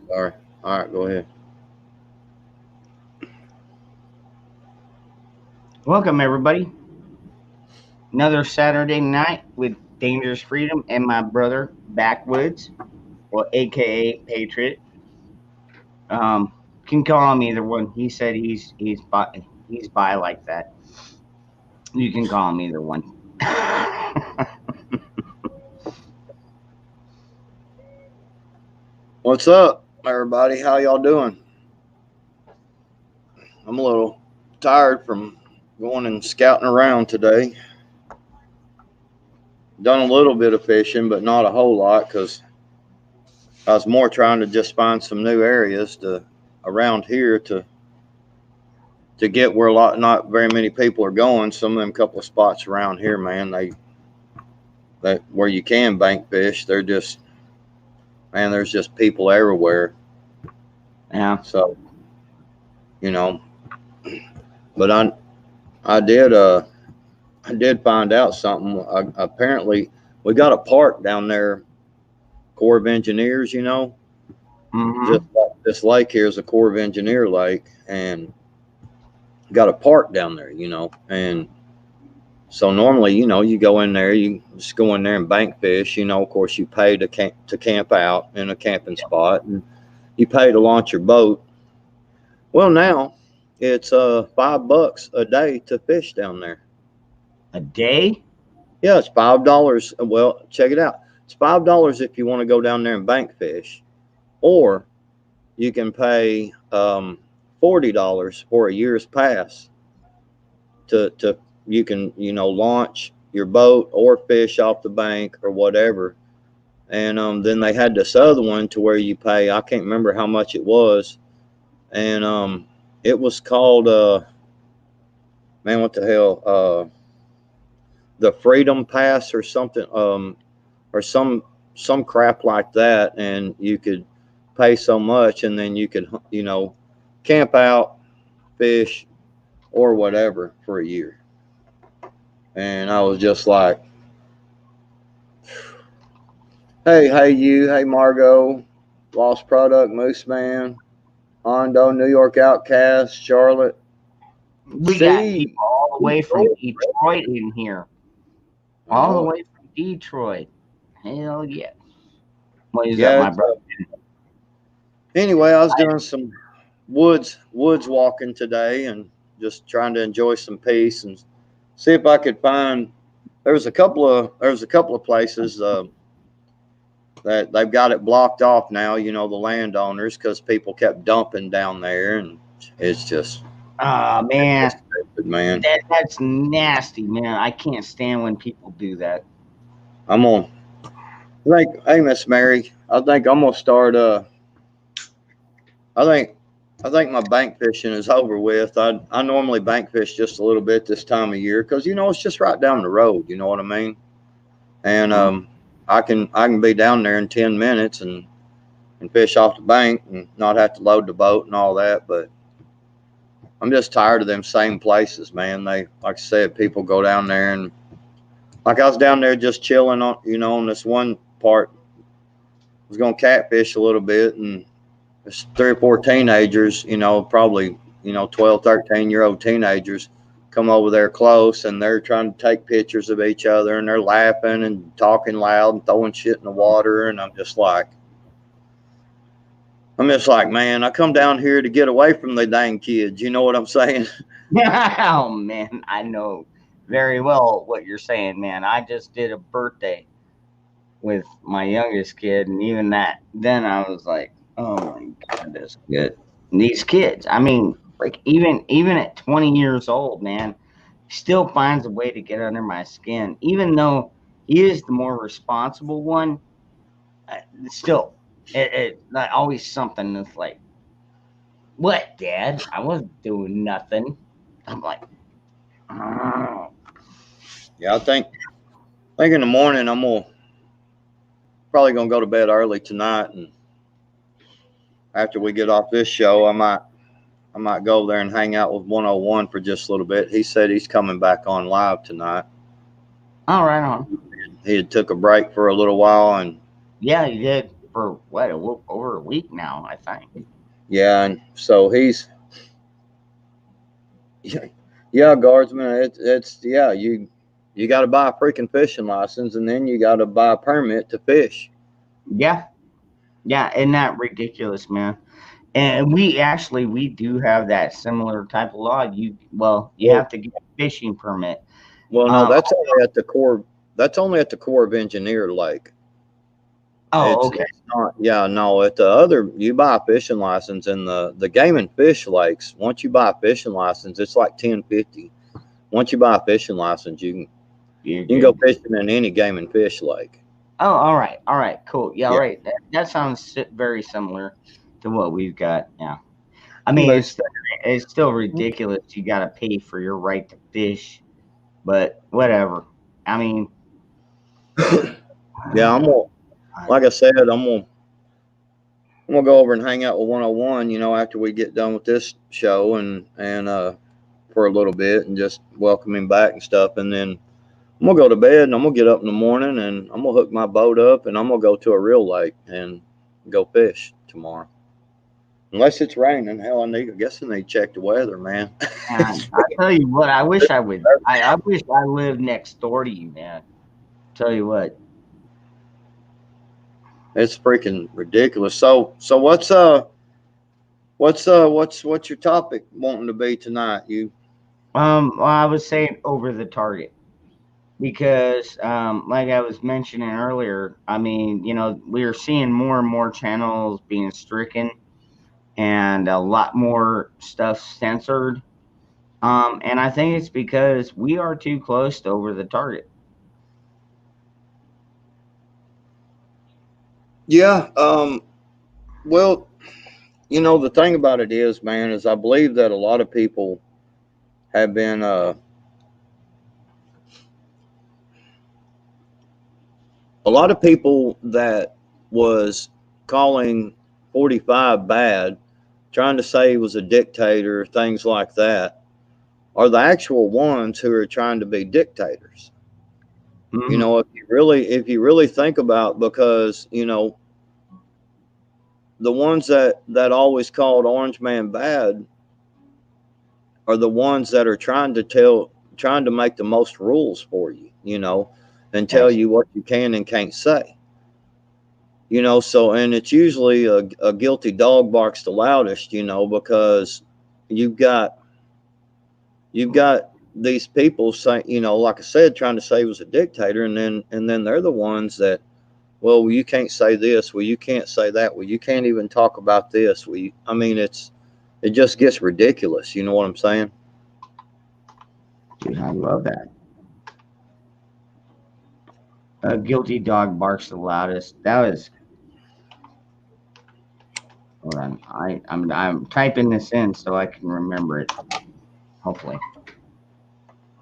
Sorry. All right, go ahead. Welcome, everybody. Another Saturday night with Dangerous Freedom and my brother Backwoods, or AKA Patriot. Um, can call him either one. He said he's by like that. You can call him either one. What's up, everybody? How y'all doing? I'm a little tired from going and scouting around today. Done a little bit of fishing, but not a whole lot because I was more trying to just find some new areas to around here to get where not very many people are going. Some of them couple of spots around here, man, that where you can bank fish, they're just man, there's just people everywhere. Yeah. So, you know, but I did find out something. Apparently, we got a park down there, Corps of Engineers. Just Mm-hmm. like this lake here is a Corps of Engineer lake, and got a park down there. And so normally, you go in there, you just go in there and bank fish. Of course, you pay to camp out in a camping spot, and you pay to launch your boat. Well, now it's $5 a day to fish down there. A day? Yeah, it's $5. Well, check it out. It's $5 if you want to go down there and bank fish, or you can pay $40 for a year's pass to you can launch your boat or fish off the bank or whatever. And then they had this other one to where you pay. I can't remember how much it was, and it was called man, what the hell? The Freedom Pass or something, or some crap like that, and you could pay so much, and then you could camp out, fish, or whatever for a year. And I was just like, hey Margot, Lost Product, Moose Man, Hondo, New York Outcast, Charlotte. We got See, people all the way from Detroit in here. I All the know it. way from Detroit. Hell yeah. What is up, Yeah. my brother? Anyway, I was doing some woods walking today, and just trying to enjoy some peace and see if I could find. There was a couple of places that they've got it blocked off now. The landowners, because people kept dumping down there, and it's just Oh, it's man. just stupid, man. That's nasty, man. I can't stand when people do that. I'm gonna hey, Miss Mary, I think I'm gonna start. I think I think my bank fishing is over with. I normally bank fish just a little bit this time of year because it's just right down the road. You know what I mean? And Mm. I can be down there in 10 minutes and fish off the bank and not have to load the boat and all that. But I'm just tired of them same places, man. Like I said, people go down there, and like I was down there just chilling on this one part. I was gonna catfish a little bit, and there's 3 or 4 teenagers, probably 12, 13-year-old teenagers come over there close, and they're trying to take pictures of each other, and they're laughing and talking loud and throwing shit in the water, and I'm just like, man, I come down here to get away from the dang kids. You know what I'm saying? Oh, man. I know very well what you're saying, man. I just did a birthday with my youngest kid, and even then I was like, oh my God, that's good. And these kids, I mean, like even at 20 years old, man, he still finds a way to get under my skin, even though he is the more responsible one. Still, it like always something that's like, what, Dad? I wasn't doing nothing. I'm like, oh. Yeah, I think in the morning I'm probably gonna go to bed early tonight, and after we get off this show, I might go there and hang out with 101 for just a little bit. He said he's coming back on live tonight. All right on. He had took a break for a little while, and Yeah, you did. for what, over a week now, I think. Yeah, and so he's yeah, guardsman. It's yeah, you got to buy a freaking fishing license, and then you got to buy a permit to fish. Yeah, yeah, isn't that ridiculous, man? And we do have that similar type of law. You Well, have to get a fishing permit. well, no, Um, that's only at the Corps. That's only at the Corps of Engineer Lake. oh, okay. It's not. Yeah, no. At the other, you buy a fishing license, and the game and fish lakes. Once you buy a fishing license, it's like 10.50. Once you buy a fishing license, You're you can go good. fishing in any game and fish lake. Oh, all right, cool. Yeah, all Yeah, right. That sounds very similar to what we've got. Yeah, I mean, but it's still ridiculous. You got to pay for your right to fish, but whatever. I mean, yeah, I'm gonna. Like I said, I'm gonna go over and hang out with 101. After we get done with this show, and for a little bit, and just welcome him back and stuff, and then I'm gonna go to bed, and I'm gonna get up in the morning, and I'm gonna hook my boat up, and I'm gonna go to a real lake and go fish tomorrow. Unless it's raining, hell, I guess I need to check the weather, man. man, I tell you what, I wish I would. I wish I lived next door to you, man. Tell you what. It's freaking ridiculous. So what's your topic wanting to be tonight? You Well, I was saying over the target because, like I was mentioning earlier, I mean, we are seeing more and more channels being stricken and a lot more stuff censored. And I think it's because we are too close to over the target. Yeah. Well, the thing about it is, man, is I believe that a lot of people have been a lot of people that was calling 45 bad, trying to say he was a dictator, things like that, are the actual ones who are trying to be dictators. Hmm. If you really think about, because the ones that always called Orange Man bad are the ones that are trying to make the most rules for you, and tell Yes. you what you can and can't say. So, and it's usually a guilty dog barks the loudest, because you've got you've got these people saying, like I said, trying to say he was a dictator, and then they're the ones that, well, you can't say this, well, you can't say that, well, you can't even talk about this, I mean, it just gets ridiculous, you know what I'm saying? Dude, I love that. A guilty dog barks the loudest. That was. Hold on. I'm typing this in so I can remember it. Hopefully.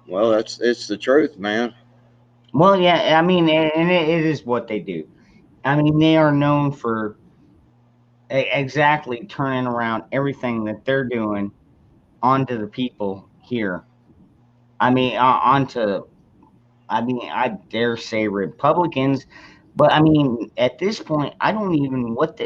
Well, it's the truth, man. Well, yeah. I mean, and it is what they do. I mean, they are known for exactly turning around everything that they're doing onto the people here. I mean, onto. I mean, I dare say Republicans, but I mean, at this point, I don't even what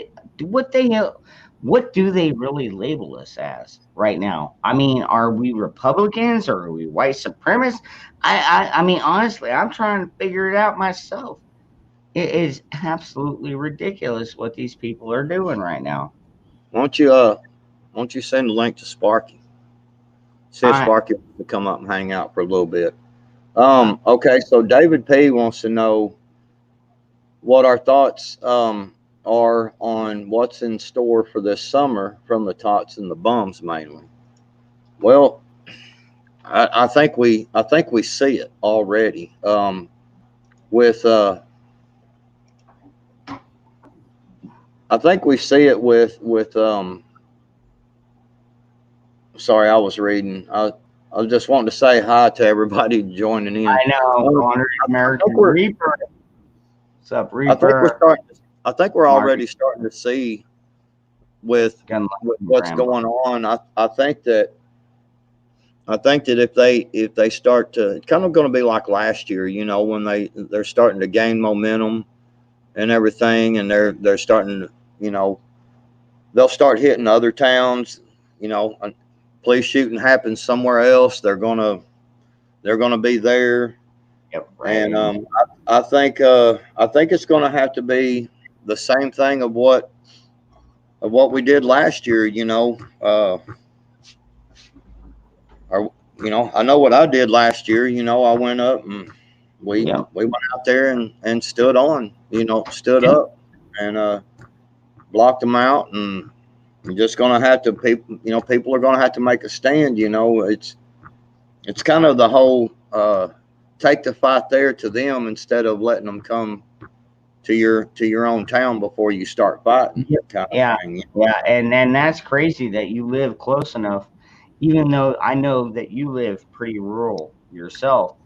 do they really label us as right now? I mean, are we Republicans or are we white supremacists? I mean, honestly, I'm trying to figure it out myself. It is absolutely ridiculous what these people are doing right now. Why don't you send a link to Sparky? See if I, Sparky wants to come up and hang out for a little bit. I Okay, so David P wants to know what our thoughts are on what's in store for this summer from the tots and the bums mainly. Well, I think we see it already. With I think we see it with. Sorry, I was reading. I was just wanting to say hi to everybody joining in. know, Honored I think American we're Reaper. What's up, I think we're Reaper? starting. I think we're Marty already starting to see with Gunlock with and what's Rambo. going on. I think that if they start to, it's kind of going to be like last year, when they're starting to gain momentum, and everything, and they're starting to, you know, they'll start hitting other towns. You know, police shooting happens somewhere else, they're gonna be there. Yep, And right. I think it's gonna have to be the same thing of what we did last year. Or I know what I did last year. I went up and Yep. we went out there and stood on. Stood Yep. up and blocked them out. And you're just gonna have to people are gonna have to make a stand. It's kind of the whole take the fight there to them instead of letting them come to your own town before you start fighting, Yep. kind of Yeah. thing. Yeah. And then that's crazy that you live close enough, even though I know that you live pretty rural yourself.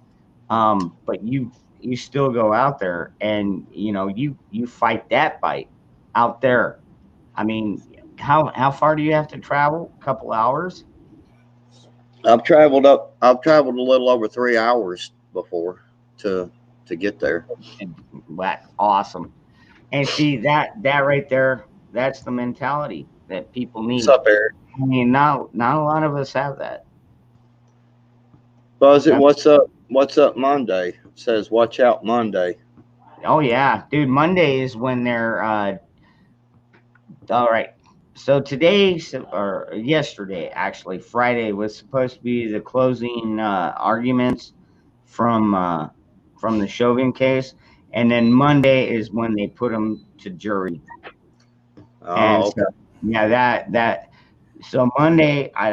But you still go out there and you fight that fight out there. I mean, how far do you have to travel? A couple hours? I've traveled a little over 3 hours before to get there. And that's awesome. And see that right there, that's the mentality that people What's need. up, Eric? I mean, not a lot of us have that. Buzz it. That- What's up Monday? It says watch out Monday. Oh yeah, dude. Monday is when they're all right. So today, or yesterday, actually, Friday was supposed to be the closing arguments from uh, from the Chauvin case, and then Monday is when they put them to jury. And Oh, so, okay. yeah, that so Monday, I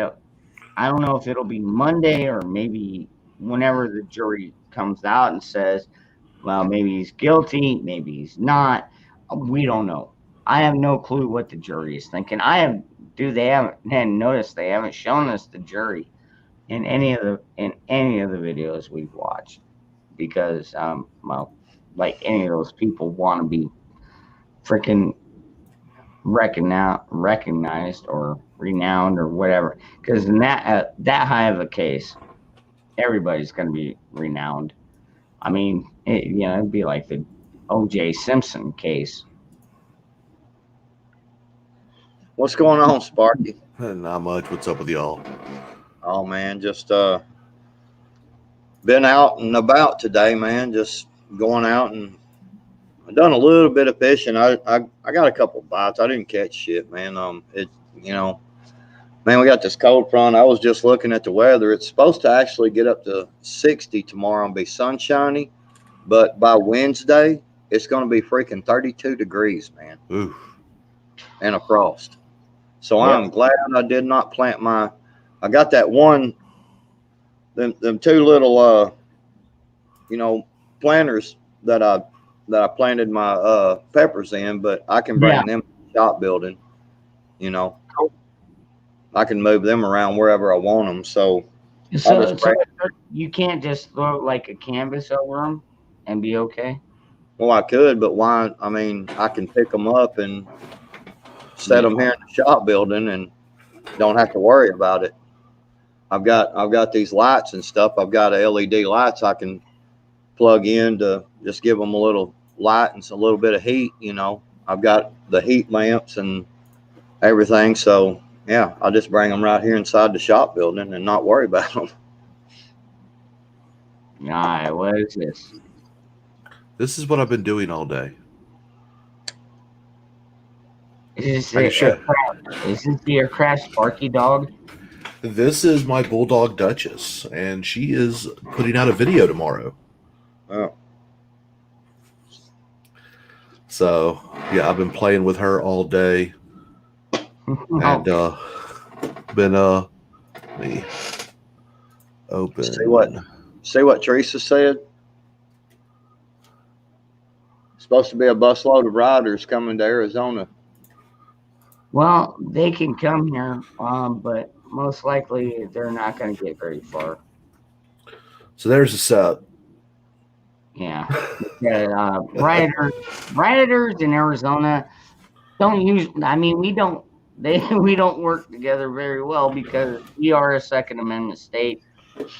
don't know if it'll be Monday or maybe whenever the jury comes out and says, well, maybe he's guilty, maybe he's not. We don't know. I have no clue what the jury is thinking. They haven't, and notice they haven't shown us the jury in any of the videos we've watched because well, like any of those people want to be freaking recognized or renowned or whatever. Because in that high of a case, everybody's going to be renowned. I mean, it'd be like the O.J. Simpson case. What's going on, Sparky? Not much. What's up with y'all? Oh man, just been out and about today, man. Just going out and I done a little bit of fishing. I got a couple bites. I didn't catch shit, man. You know, man, we got this cold front. I was just looking at the weather. It's supposed to actually get up to 60 tomorrow and be sunshiny, but by Wednesday, it's going to be freaking 32 degrees, man, Ooh. and a frost. So Yep. I'm glad I did not plant my. I got that one, them two little, you know, planters that I planted my peppers in, but I can Yeah. bring them to the shop building. You know, I can move them around wherever I want them. So I So, just bring. you can't just throw like a canvas over them and be okay. Well, I could, but why? I mean, I can pick them up and set Yeah. them here in the shop building, and don't have to worry about it. I've got these lights and stuff. I've got LED lights I can plug in to just give them a little light and a little bit of heat. I've got the heat lamps and everything. So yeah, I'll just bring them right here inside the shop building and not worry about them. All right. What is this? This is what I've been doing all day. Is this I can the show. aircraft? Is this the aircraft Sparky dog? This is my bulldog Duchess, and she is putting out a video tomorrow. Oh, So yeah, I've been playing with her all day, and been let me open. see what Teresa said. Supposed to be a busload of riders coming to Arizona. Well, they can come here, but most likely they're not going to get very far. So there's a set. Yeah, rioters in Arizona don't use. I mean, we don't. We don't work together very well because we are a Second Amendment state,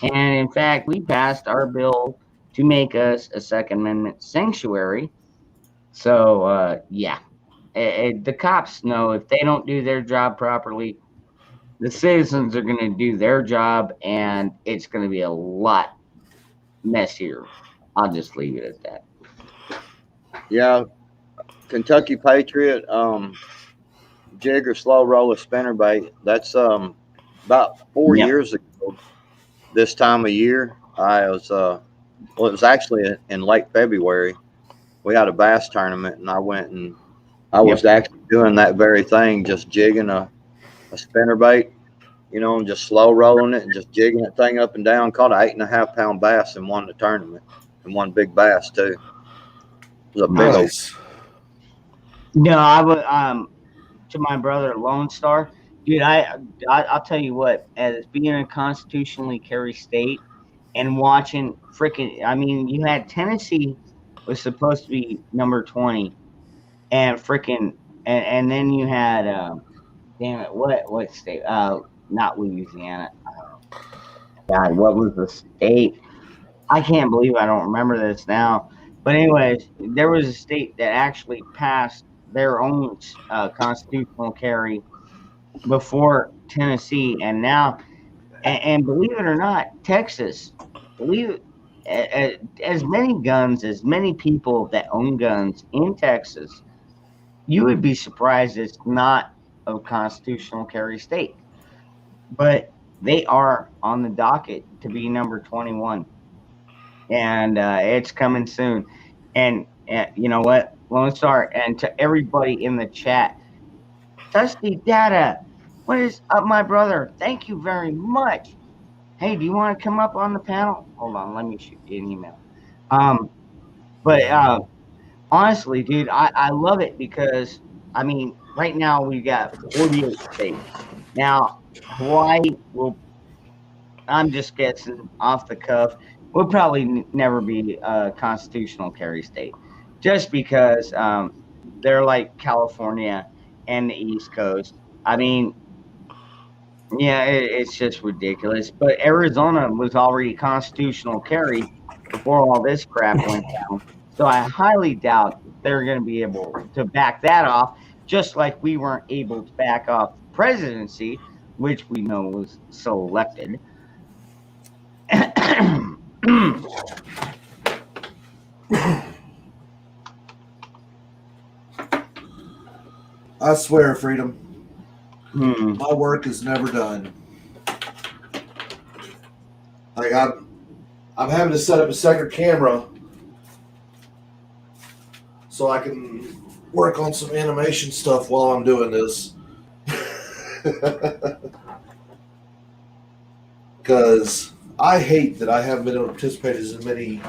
and in fact, we passed our bill to make us a Second Amendment sanctuary. So yeah, the cops know if they don't do their job properly, the citizens are going to do their job, and it's going to be a lot messier. I'll just leave it at that. Yeah, Kentucky Patriot, jig or slow roller spinnerbait. That's about four Yep. years ago. This time of year, I was well, it was actually in late February. We had a bass tournament, and I went and I was Yep. actually doing that very thing, just jigging a spinnerbait, and just slow rolling it and just jigging that thing up and down. Caught an 8.5 pound bass and won the tournament, and one big bass too. It was a big old. Nice. No, I would to my brother Lone Star, dude. I'll tell you what, as being a constitutionally carry state and watching freaking, I mean, you had Tennessee was supposed to be number 20, and freaking, and then you had damn it, what state? Not Louisiana. God, what was the state? I can't believe I don't remember this now. But anyways, there was a state that actually passed their own constitutional carry before Tennessee, and now, and believe it or not, Texas, believe as many guns, as many people that own guns in Texas, you would be surprised it's not a constitutional carry state, but they are on the docket to be number 21, and it's coming soon. And you know what, Lone Star, and to everybody in the chat, Dusty Data, what is up, my brother? Thank you very much. Hey, do you want to come up on the panel? Hold on, let me shoot you an email. But honestly, dude, I love it because, I mean, right now we've got 48 states. Now, Hawaii will, I'm just guessing off the cuff, will probably never be a constitutional carry state just because they're like California and the East Coast. I mean, yeah, it's just ridiculous. But Arizona was already constitutional carry before all this crap went down. So I highly doubt they're going to be able to back that off, just like we weren't able to back off the presidency, which we know was so elected. I swear, Freedom, Hmm. my work is never done. Like I'm having to set up a second camera so I can work on some animation stuff while I'm doing this. Because I hate that I haven't been able to participate as many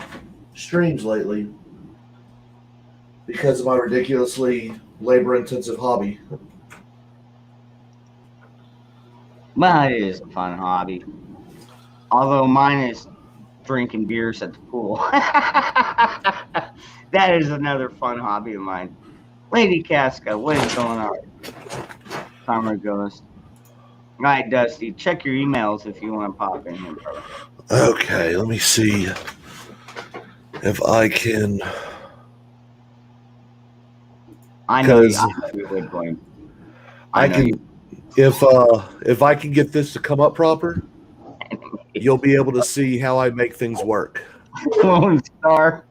streams lately because of my ridiculously labor-intensive hobby. Well, it is a fun hobby. Although mine is drinking beers at the pool. That is another fun hobby of mine. Lady Casca, what is going on? Summer Ghost. All right, Dusty, check your emails if you want to pop in here, brother. Okay, let me see if I can. I know you Because would, Blaine. I know can, you. if I can get this to come up proper, you'll be able to see how I make things work. Lone Star.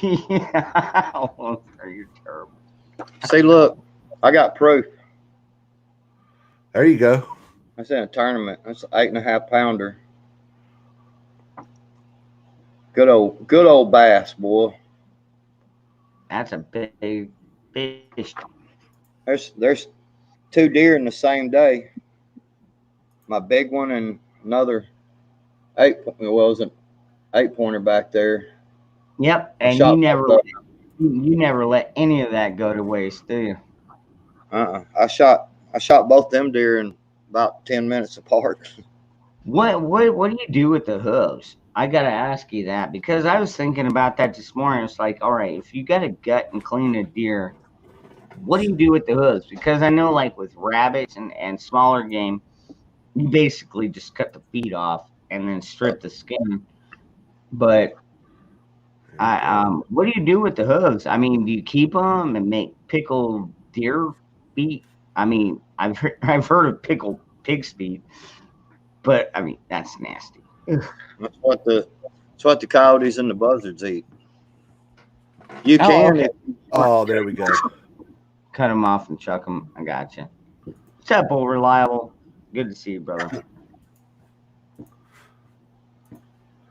Yeah, Lone Star, you're terrible. See, look, I got proof. There you go. That's in a tournament. That's an 8.5 pounder. Good old bass, boy. That's a big fish. There's two deer in the same day. My big one and another eight. Well, it was an 8 pointer back there. Yep, I and shot both of you never let any of that go to waste, do you? I shot both them deer in about 10 minutes apart. What do you do with the hooves? I gotta ask you that because I was thinking about that this morning. It's like, all right, if you got to gut and clean a deer, what do you do with the hooves? Because I know, like with rabbits and smaller game, you basically just cut the feet off and then strip the skin. But What do you do with the hooves? I mean, do you keep them and make pickled deer feet? I mean, I've heard of pickled pig's feet, but I mean that's nasty. Ugh. That's what the coyotes and the buzzards eat. You Oh, can okay. if Oh, there we go. Cut them off and chuck them. I gotcha. Simple, reliable. Good to see you, brother.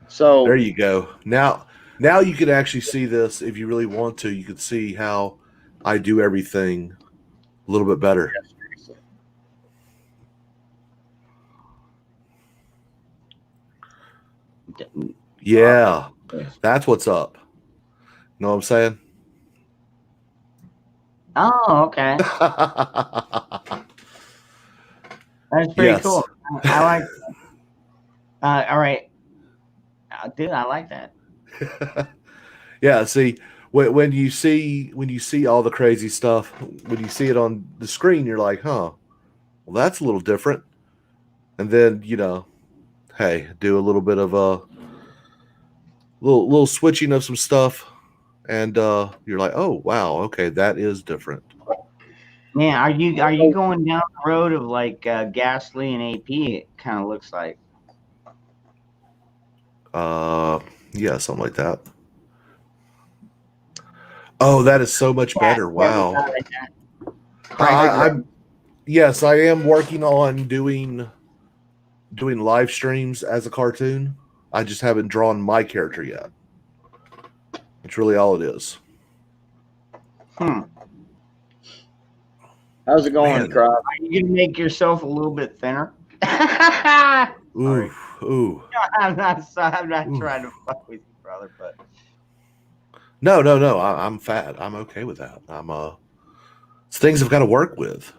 so. There you go. Now you can actually see this if you really want to. You can see how I do everything a little bit better. Yeah, that's what's up. Know what I'm saying? Oh, okay. That's pretty Yes. cool. I like. All right, dude. I like that. Yeah. See, when you see all the crazy stuff, when you see it on the screen, you're like, huh, well, that's a little different. And then hey, do a little bit of a little switching of some stuff, and you're like, oh wow, okay, that is different. Man, are you going down the road of like Ghastly and AP? It kind of looks like. Uh, yeah, something like that. Oh, that is so much better. Yeah, Wow. right. I'm yes, I am working on doing live streams as a cartoon. I just haven't drawn my character yet. It's really all it is. Hmm. How's it going, Man. Crop? Are you gonna make yourself a little bit thinner? Ooh, ooh. I'm not Ooh. trying to fuck with you, brother, but No. I'm fat. I'm okay with that. It's things I've got to work with.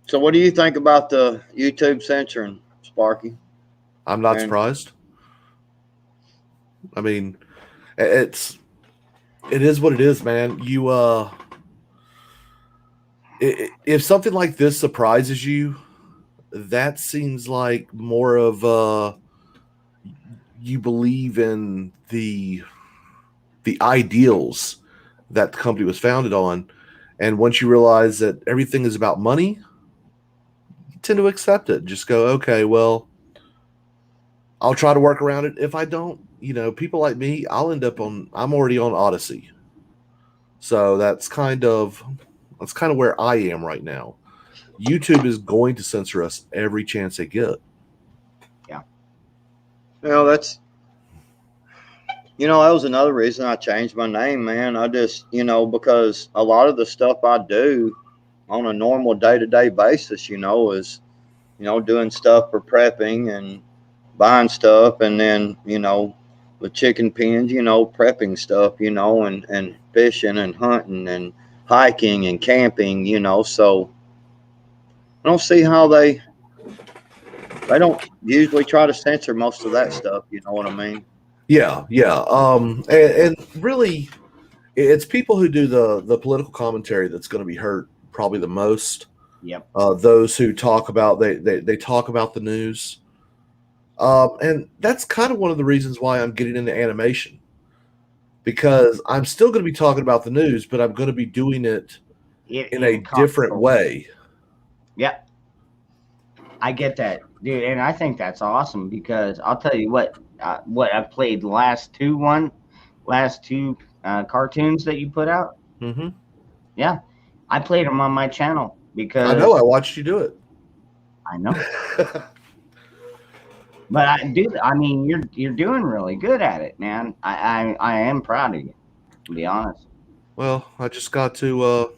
So what do you think about the YouTube censoring, Sparky? I'm not And surprised. I mean, it is what it is, man. If something like this surprises you, that seems like more of you believe in the ideals that the company was founded on, and once you realize that everything is about money, you tend to accept it. Just go, okay, well, I'll try to work around it. If I don't, people like me, I'm already on Odyssey. So that's kind of where I am right now. YouTube is going to censor us every chance they get. yeah. that's that was another reason I changed my name, man. I just because a lot of the stuff I do on a normal day-to-day basis, is doing stuff for prepping and buying stuff, and then the chicken pens, prepping stuff, and fishing and hunting and hiking and camping, so I don't see how they don't usually try to censor most of that stuff. You know what I mean? Yeah. And really, it's people who do the political commentary that's going to be hurt probably the most. Yep. Those who talk about they talk about the news, and that's kind of one of the reasons why I'm getting into animation, because I'm still going to be talking about the news, but I'm going to be doing it in a different way. Yep. I get that, dude, and I think that's awesome because I'll tell you what I've played the last two cartoons that you put out. Mm-hmm. Yeah, I played them on my channel because I know I watched you do it. I know. But I mean, you're doing really good at it, man. I am proud of you, to be honest. Well, I just got to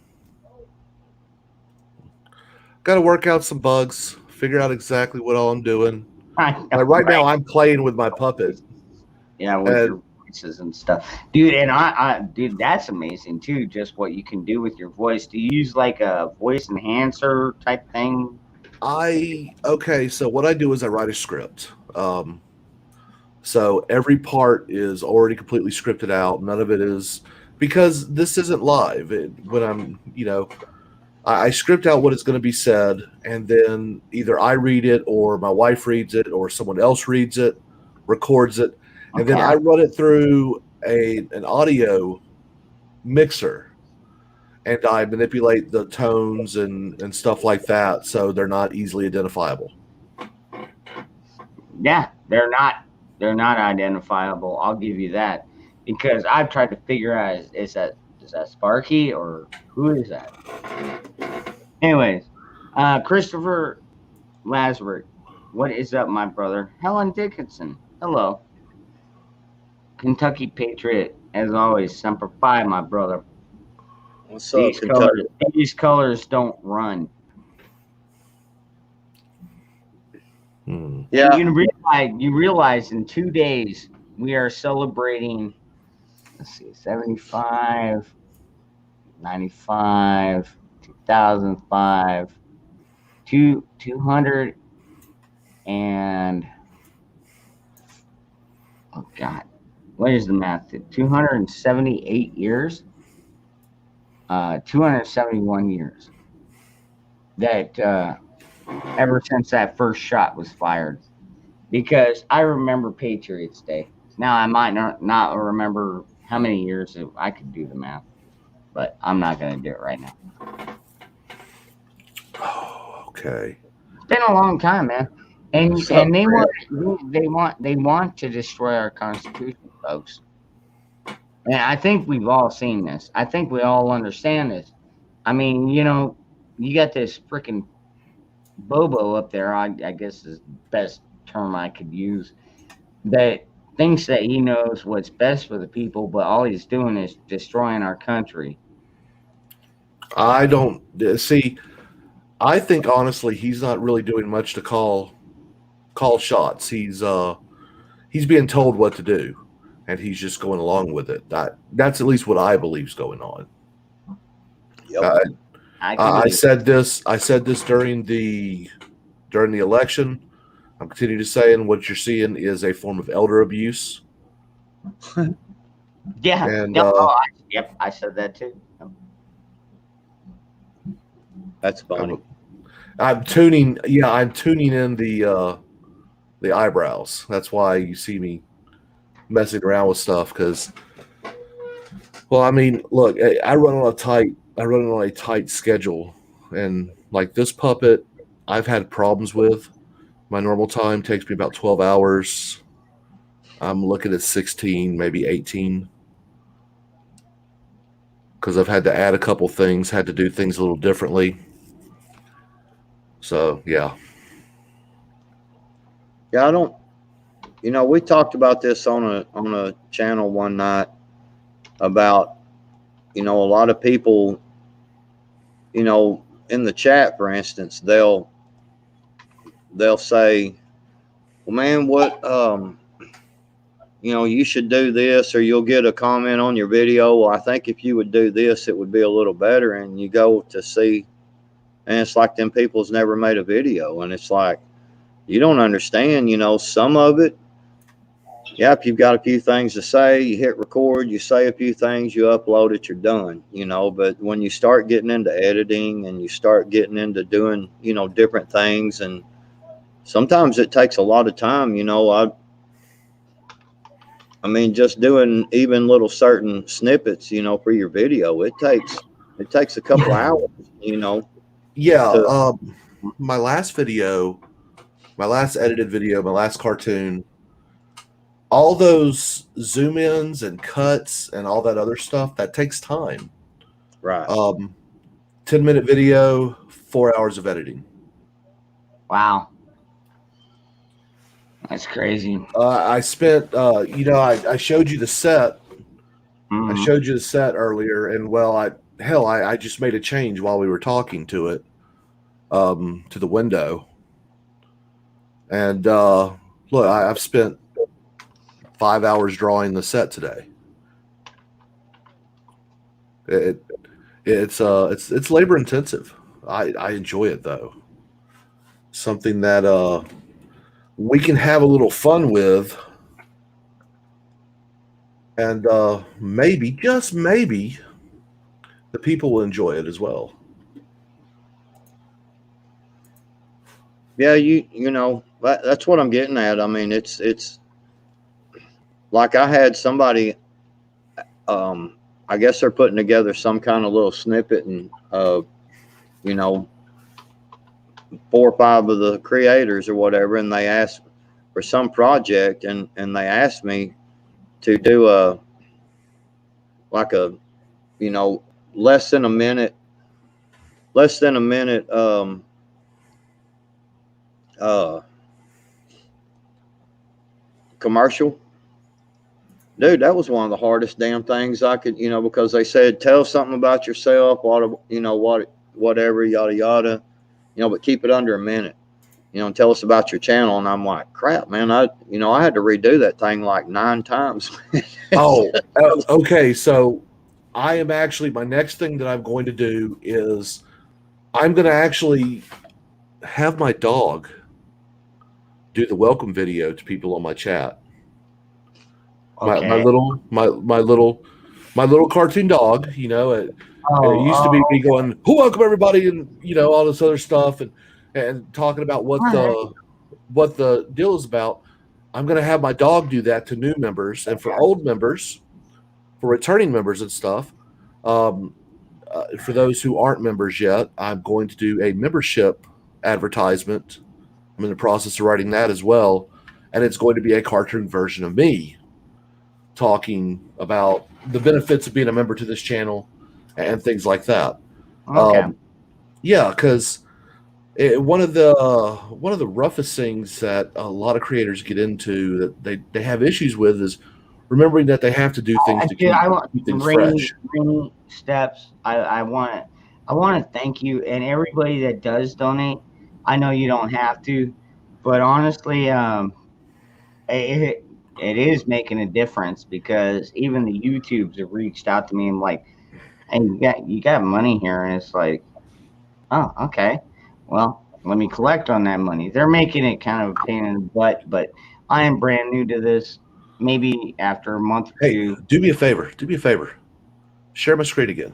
work out some bugs, figure out exactly what all I'm doing. Like right now, I'm playing with my puppet. Yeah, with your voices and stuff, dude. And dude, that's amazing too. Just what you can do with your voice. Do you use like a voice enhancer type thing? Okay, so what I do is I write a script. So every part is already completely scripted out. None of it is, because this isn't live. When I'm, I script out what is going to be said, and then either I read it, or my wife reads it, or someone else reads it, records it, and then Okay. I run it through an audio mixer, and I manipulate the tones and stuff like that so they're not easily identifiable. Yeah, they're not identifiable. I'll give you that, because I've tried to figure out is that Sparky or who is that? Anyways, Christopher Lasberg, what is up, my brother? Helen Dickinson, hello. Kentucky Patriot, as always, Semper Fi, my brother. What's up, Kentucky? These colors don't run. Yeah. And you realize in 2 days we are celebrating, let's see, 75, 95, 2005, 200 and, oh God, what is the math? 278 years? 271 years that ever since that first shot was fired. Because I remember Patriots Day. Now I might not remember how many years I could do the math, but I'm not going to do it right now. Oh, okay. It's been a long time, man, and they want to destroy our Constitution, folks. And I think we've all seen this. I think we all understand this. I mean, you got this freaking Bobo up there. I guess is the best term I could use. That thinks that he knows what's best for the people, but all he's doing is destroying our country. I don't see. I think honestly, he's not really doing much to call shots. He's being told what to do, and he's just going along with it. That's at least what I believe is going on. Yep. I said this. I said this during the election. I'm continuing to say, and what you're seeing is a form of elder abuse. Yeah. And Yep, I said that too. That's funny. I'm tuning. Yeah, I'm tuning in the eyebrows. That's why you see me messing around with stuff. Because, well, I mean, look, I run on a tight schedule, and like this puppet, I've had problems with. My normal time takes me about 12 hours. I'm looking at 16, maybe 18. Because I've had to add a couple things, had to do things a little differently. So, yeah. Yeah, I don't. We talked about this on a channel one night about a lot of people. In the chat, for instance, they'll say, "Well, man, what you should do this," or you'll get a comment on your video. Well, I think if you would do this, it would be a little better. And you go to see, and it's like them people's never made a video, and it's like you don't understand. Some of it. Yeah, if you've got a few things to say, you hit record, you say a few things, you upload it, you're done. But when you start getting into editing and you start getting into doing, different things, and sometimes it takes a lot of time. I mean, just doing even little certain snippets, for your video, it takes a couple hours, Yeah. My last edited video, my last cartoon, all those zoom ins and cuts and all that other stuff, that takes time. Right. 10-minute video, 4 hours of editing. Wow. That's crazy. I spent, I showed you the set. Mm-hmm. I showed you the set earlier, and well, I just made a change while we were talking to it, to the window. And look, I've spent 5 hours drawing the set today. It's labor intensive. I enjoy it though. Something that we can have a little fun with, and maybe, just maybe, the people will enjoy it as well. Yeah, you know that's what I'm getting at. I mean, it's like I had somebody. Um, I guess they're putting together some kind of little snippet, and you know, 4 or 5 of the creators or whatever, and they asked for some project, and they asked me to do a like a you know less than a minute, less than a minute uh commercial. Dude, that was one of the hardest damn things I could, because they said tell something about yourself, whatever, yada yada, but keep it under a minute, and tell us about your channel. And I'm like, crap, man, I had to redo that thing like 9 times. Oh, okay. So I am actually, my next thing that I'm going to do is I'm going to actually have my dog do the welcome video to people on my chat. My Okay. little cartoon dog, it used to be me going, welcome everybody, and all this other stuff, and talking about what the deal is about. I'm going to have my dog do that to new members, and for old members, for returning members and stuff. For those who aren't members yet, I'm going to do a membership advertisement. I'm in the process of writing that as well, and it's going to be a cartoon version of me talking about the benefits of being a member to this channel and things like that. Okay. Yeah, because one of the roughest things that a lot of creators get into that they have issues with is remembering that they have to do things to keep things fresh. Rainy Steps. I want to thank you and everybody that does donate. I know you don't have to, but honestly, it is making a difference because even the YouTubes have reached out to me and like, hey, you got money here, and it's like, oh, okay, well, let me collect on that money. They're making it kind of a pain in the butt, but I am brand new to this. Maybe after a month or two. Do me a favor. Share my screen again.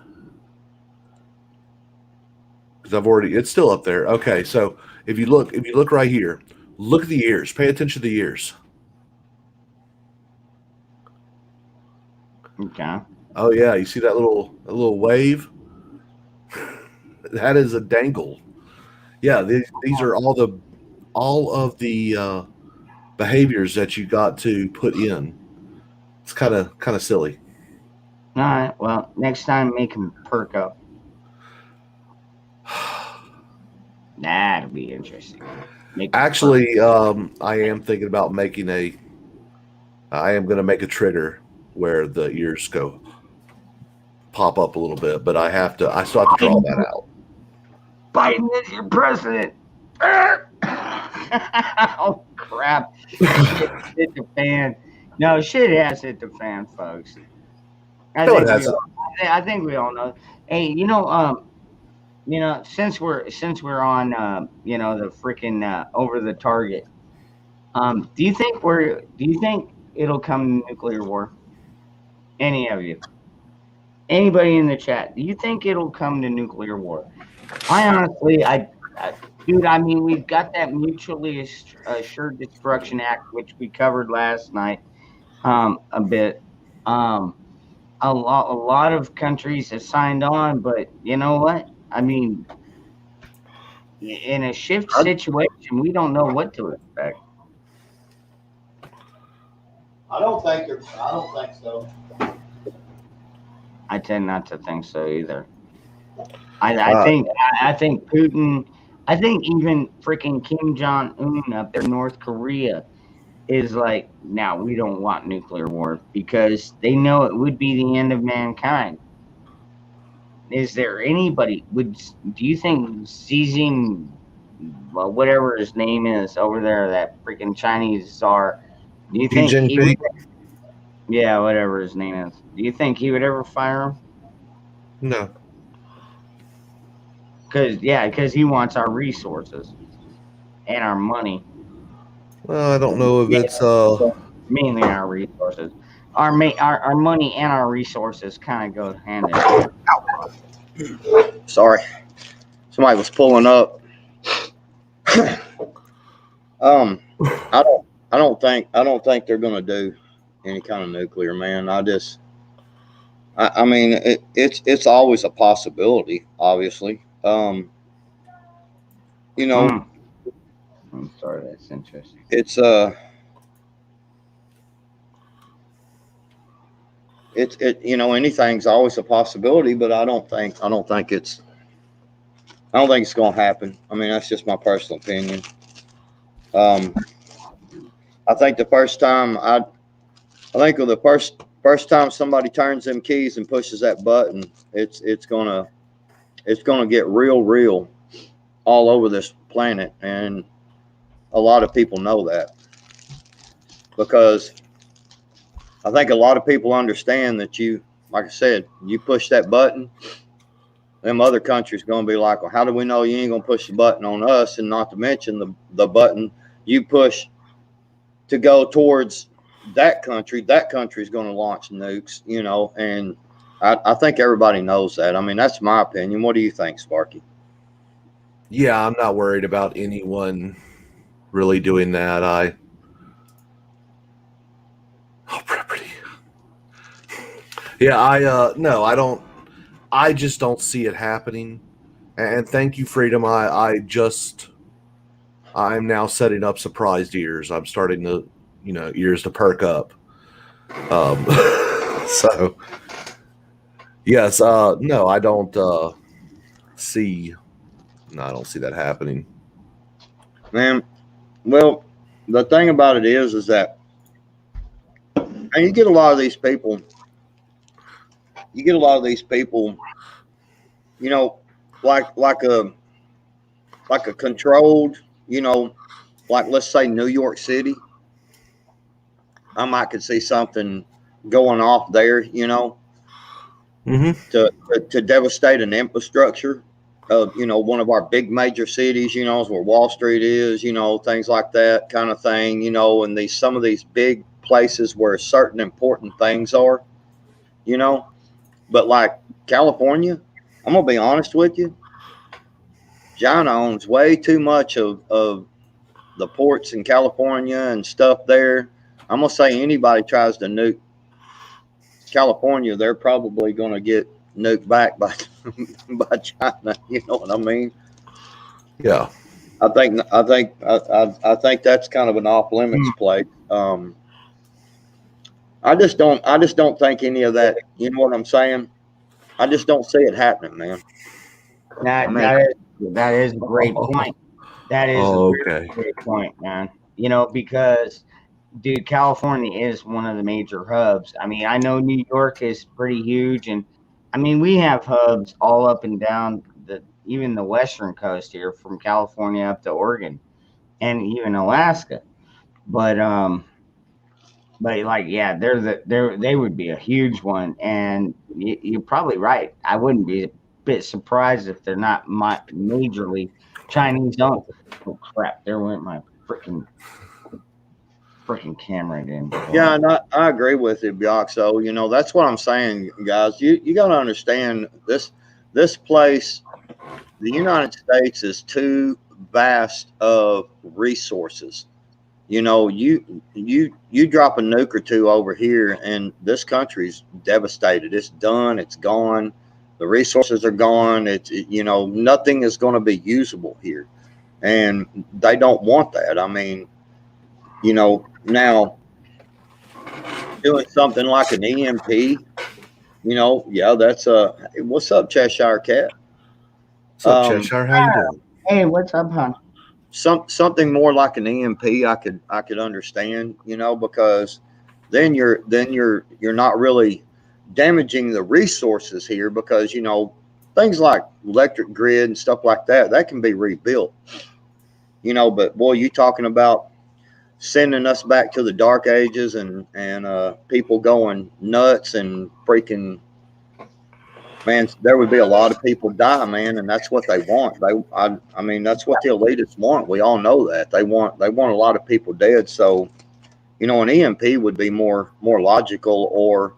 Because it's still up there. Okay, so if you look right here, look at the ears. Pay attention to the ears. Okay. Oh yeah, you see that little wave? That is a dangle. Yeah, these are all of the behaviors that you got to put in. It's kind of silly. All right. Well, next time make them perk up. That'll be interesting. Actually, I am thinking about making I am going to make a trigger where the ears pop up a little bit, but I still have to draw that out. Biden is your president. Oh crap! Shit hit the fan. No, shit has hit the fan, folks. I think we all know. Hey, since we're on, the freaking over the target. Do you think it'll come to nuclear war? Any of you? Anybody in the chat? Do you think it'll come to nuclear war? I honestly, dude, I mean, we've got that Mutually Assured Destruction Act, which we covered last night, a bit. A lot of countries have signed on, but you know what? I mean, in a shift situation, we don't know what to expect. I don't think so. I tend not to think so either. I think Putin. I think even freaking Kim Jong-un up there in North Korea is like, now we don't want nuclear war because they know it would be the end of mankind. Is there anybody do you think seizing whatever his name is over there, that freaking Chinese czar, do you think he would, yeah, whatever his name is, do you think he would ever fire him? No. Because he wants our resources and our money. Well, I don't know if it's mainly our resources. Our money and our resources kind of go hand in hand. Sorry, somebody was pulling up. I don't think they're going to do any kind of nuclear, man. I mean, it's always a possibility, obviously. You know, Hmm. I'm sorry, that's interesting. It's anything's always a possibility, but I don't think it's going to happen. I mean, that's just my personal opinion. Um, I think the first time somebody turns them keys and pushes that button, it's gonna get real all over this planet, and a lot of people know that because I think a lot of people understand that like I said, you push that button, them other countries gonna be like, well, how do we know you ain't gonna push the button on us? And not to mention the button you push to go towards that country's going to launch nukes, and I think everybody knows that. I mean, that's my opinion. What do you think, Sparky? Yeah, I'm not worried about anyone really doing that. Property. Yeah, no, I don't. I just don't see it happening. And thank you, Freedom. I'm now setting up surprised ears. I'm starting to, ears to perk up. So yes, no, see, I don't see that happening. Man, well, the thing about it is that, and you get a lot of these people. You get a lot of these people, you know, like like a like a controlled, like let's say New York City. I might could see something going off there, Mm-hmm. to devastate an infrastructure of one of our big major cities, is where Wall Street is, things like that kind of thing, and these some of these big places where certain important things are, you know. But like California, I'm gonna be honest with you, China owns way too much of the ports in California and stuff there. I'm gonna say anybody tries to nuke California, they're probably gonna get nuked back by by China. You know what I mean? Yeah. I think that's kind of an off limits Hmm. play. I just don't think any of that. You know what I'm saying? I just don't see it happening, man. I That mean, that is a great point. That is a Oh, very okay. great point, man. Because dude, California is one of the major hubs. I mean, I know New York is pretty huge, and I mean we have hubs all up and down even the western coast here, from California up to Oregon and even Alaska. But like, yeah, they would be a huge one, and you're probably right. I wouldn't be a bit surprised if they're not majorly Chinese owned. Oh crap! There went my freaking camera again. Hold yeah, on. and I agree with you, Bioxo. That's what I'm saying, guys. You got to understand this place. The United States is too vast of resources. You drop a nuke or two over here, and this country's devastated. It's done. It's gone. The resources are gone. Nothing is going to be usable here, and they don't want that. I mean, now doing something like an EMP. Yeah, that's what's up, Cheshire Cat? What's up, Um, Cheshire? How you doing? Hey, what's up, hon? something more like an EMP, I could understand, because then you're not really damaging the resources here because things like electric grid and stuff like that can be rebuilt, but boy, you talking about sending us back to the dark ages and people going nuts and freaking, man, there would be a lot of people die, man, and that's what they want. I mean, that's what the elitists want. We all know that they want a lot of people dead. So, an EMP would be more logical, or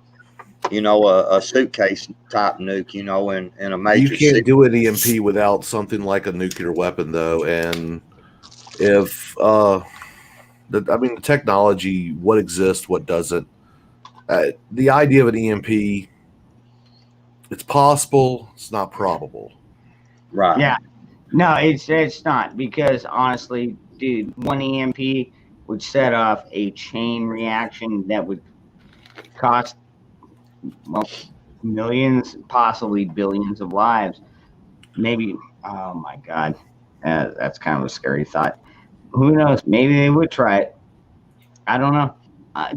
a suitcase type nuke, in a You major can't city. do an EMP without something like a nuclear weapon, though, and if the technology, what exists, what doesn't. The idea of an EMP, it's possible, it's not probable. Right. Yeah. No, it's not, because honestly, dude, one EMP would set off a chain reaction that would cost, well, millions, possibly billions of lives. Maybe. Oh my God, that's kind of a scary thought. Who knows? Maybe they would try it. I don't know.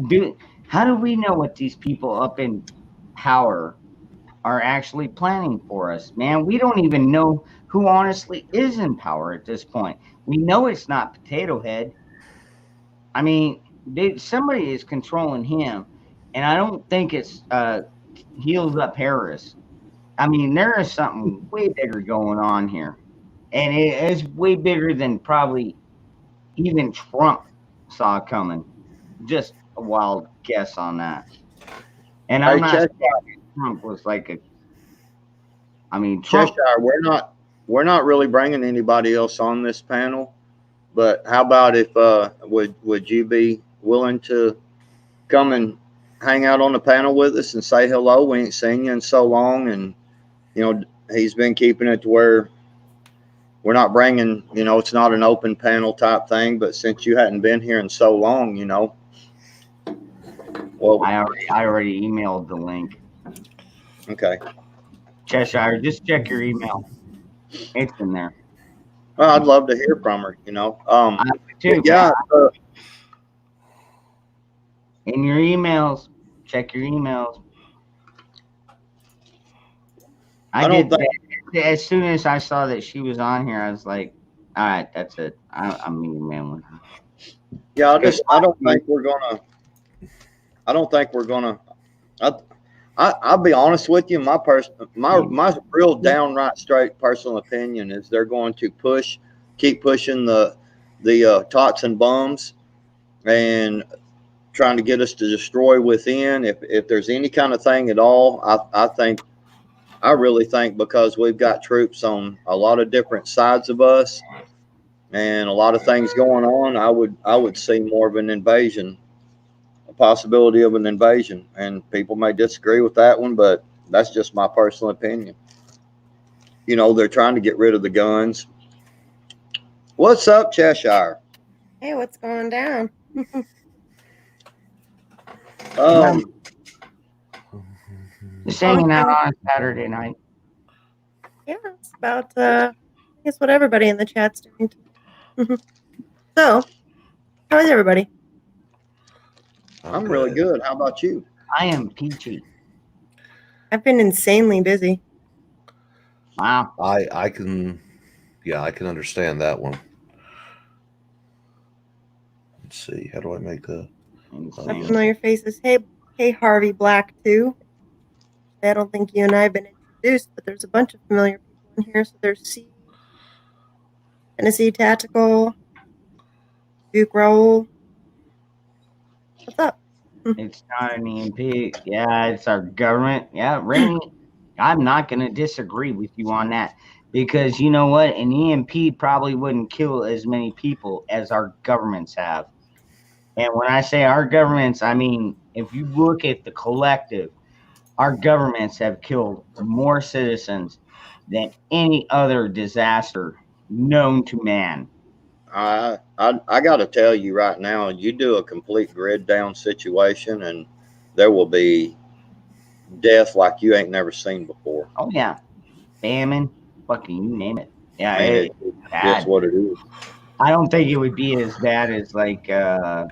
Dude, how do we know what these people up in power are actually planning for us, man? We don't even know who honestly is in power at this point. We know it's not Potato Head. I mean, somebody is controlling him, and I don't think it's Heels Up Harris. I mean, there is something way bigger going on here, and it is way bigger than probably even Trump saw coming. Just a wild guess on that. And I'm Hey, not Cheshire, saying Trump was like a. I mean, Trump. Cheshire, we're not really bringing anybody else on this panel, but how about if would you be willing to come and hang out on the panel with us and say hello? We ain't seen you in so long, and he's been keeping it to where we're not bringing, it's not an open panel type thing. But since you hadn't been here in so long, well, I already emailed the link. okay. Cheshire, just check your email. It's in there. Well, I'd love to hear from her. I too. Yeah. In your emails, check your emails. I don't did think. that. As soon as I saw that she was on here, I was like, all right, that's it. I'm emailing her. Yeah, I don't think we're gonna. I don't think we're gonna. I'll be honest with you. My real downright straight personal opinion is they're going to keep pushing the tots and bums, and trying to get us to destroy within. If there's any kind of thing at all, I really think, because we've got troops on a lot of different sides of us and a lot of things going on, I would see more of an invasion, a possibility of an invasion. And people may disagree with that one, but that's just my personal opinion. They're trying to get rid of the guns. What's up, Cheshire? Hey, what's going down? Just hanging out on a Saturday night. Yeah, it's about I guess what everybody in the chat's doing. So, how is everybody? I'm really good. How about you? I am peachy. I've been insanely busy. Wow. I can understand that one. Let's see, how do I make the Familiar faces. Hey, Harvey Black too. I don't think you and I have been introduced, but there's a bunch of familiar people in here. So there's Tennessee Tactical, Duke Roll. What's up? It's not an EMP. Yeah, it's our government. Yeah, Rainy, I'm not going to disagree with you on that, because you know what? An EMP probably wouldn't kill as many people as our governments have. And when I say our governments, I mean, if you look at the collective, our governments have killed more citizens than any other disaster known to man. I got to tell you right now, you do a complete grid down situation, and there will be death like you ain't never seen before. Oh yeah, famine, fucking you name it. Yeah, I mean, it's just what it is. I don't think it would be as bad as like I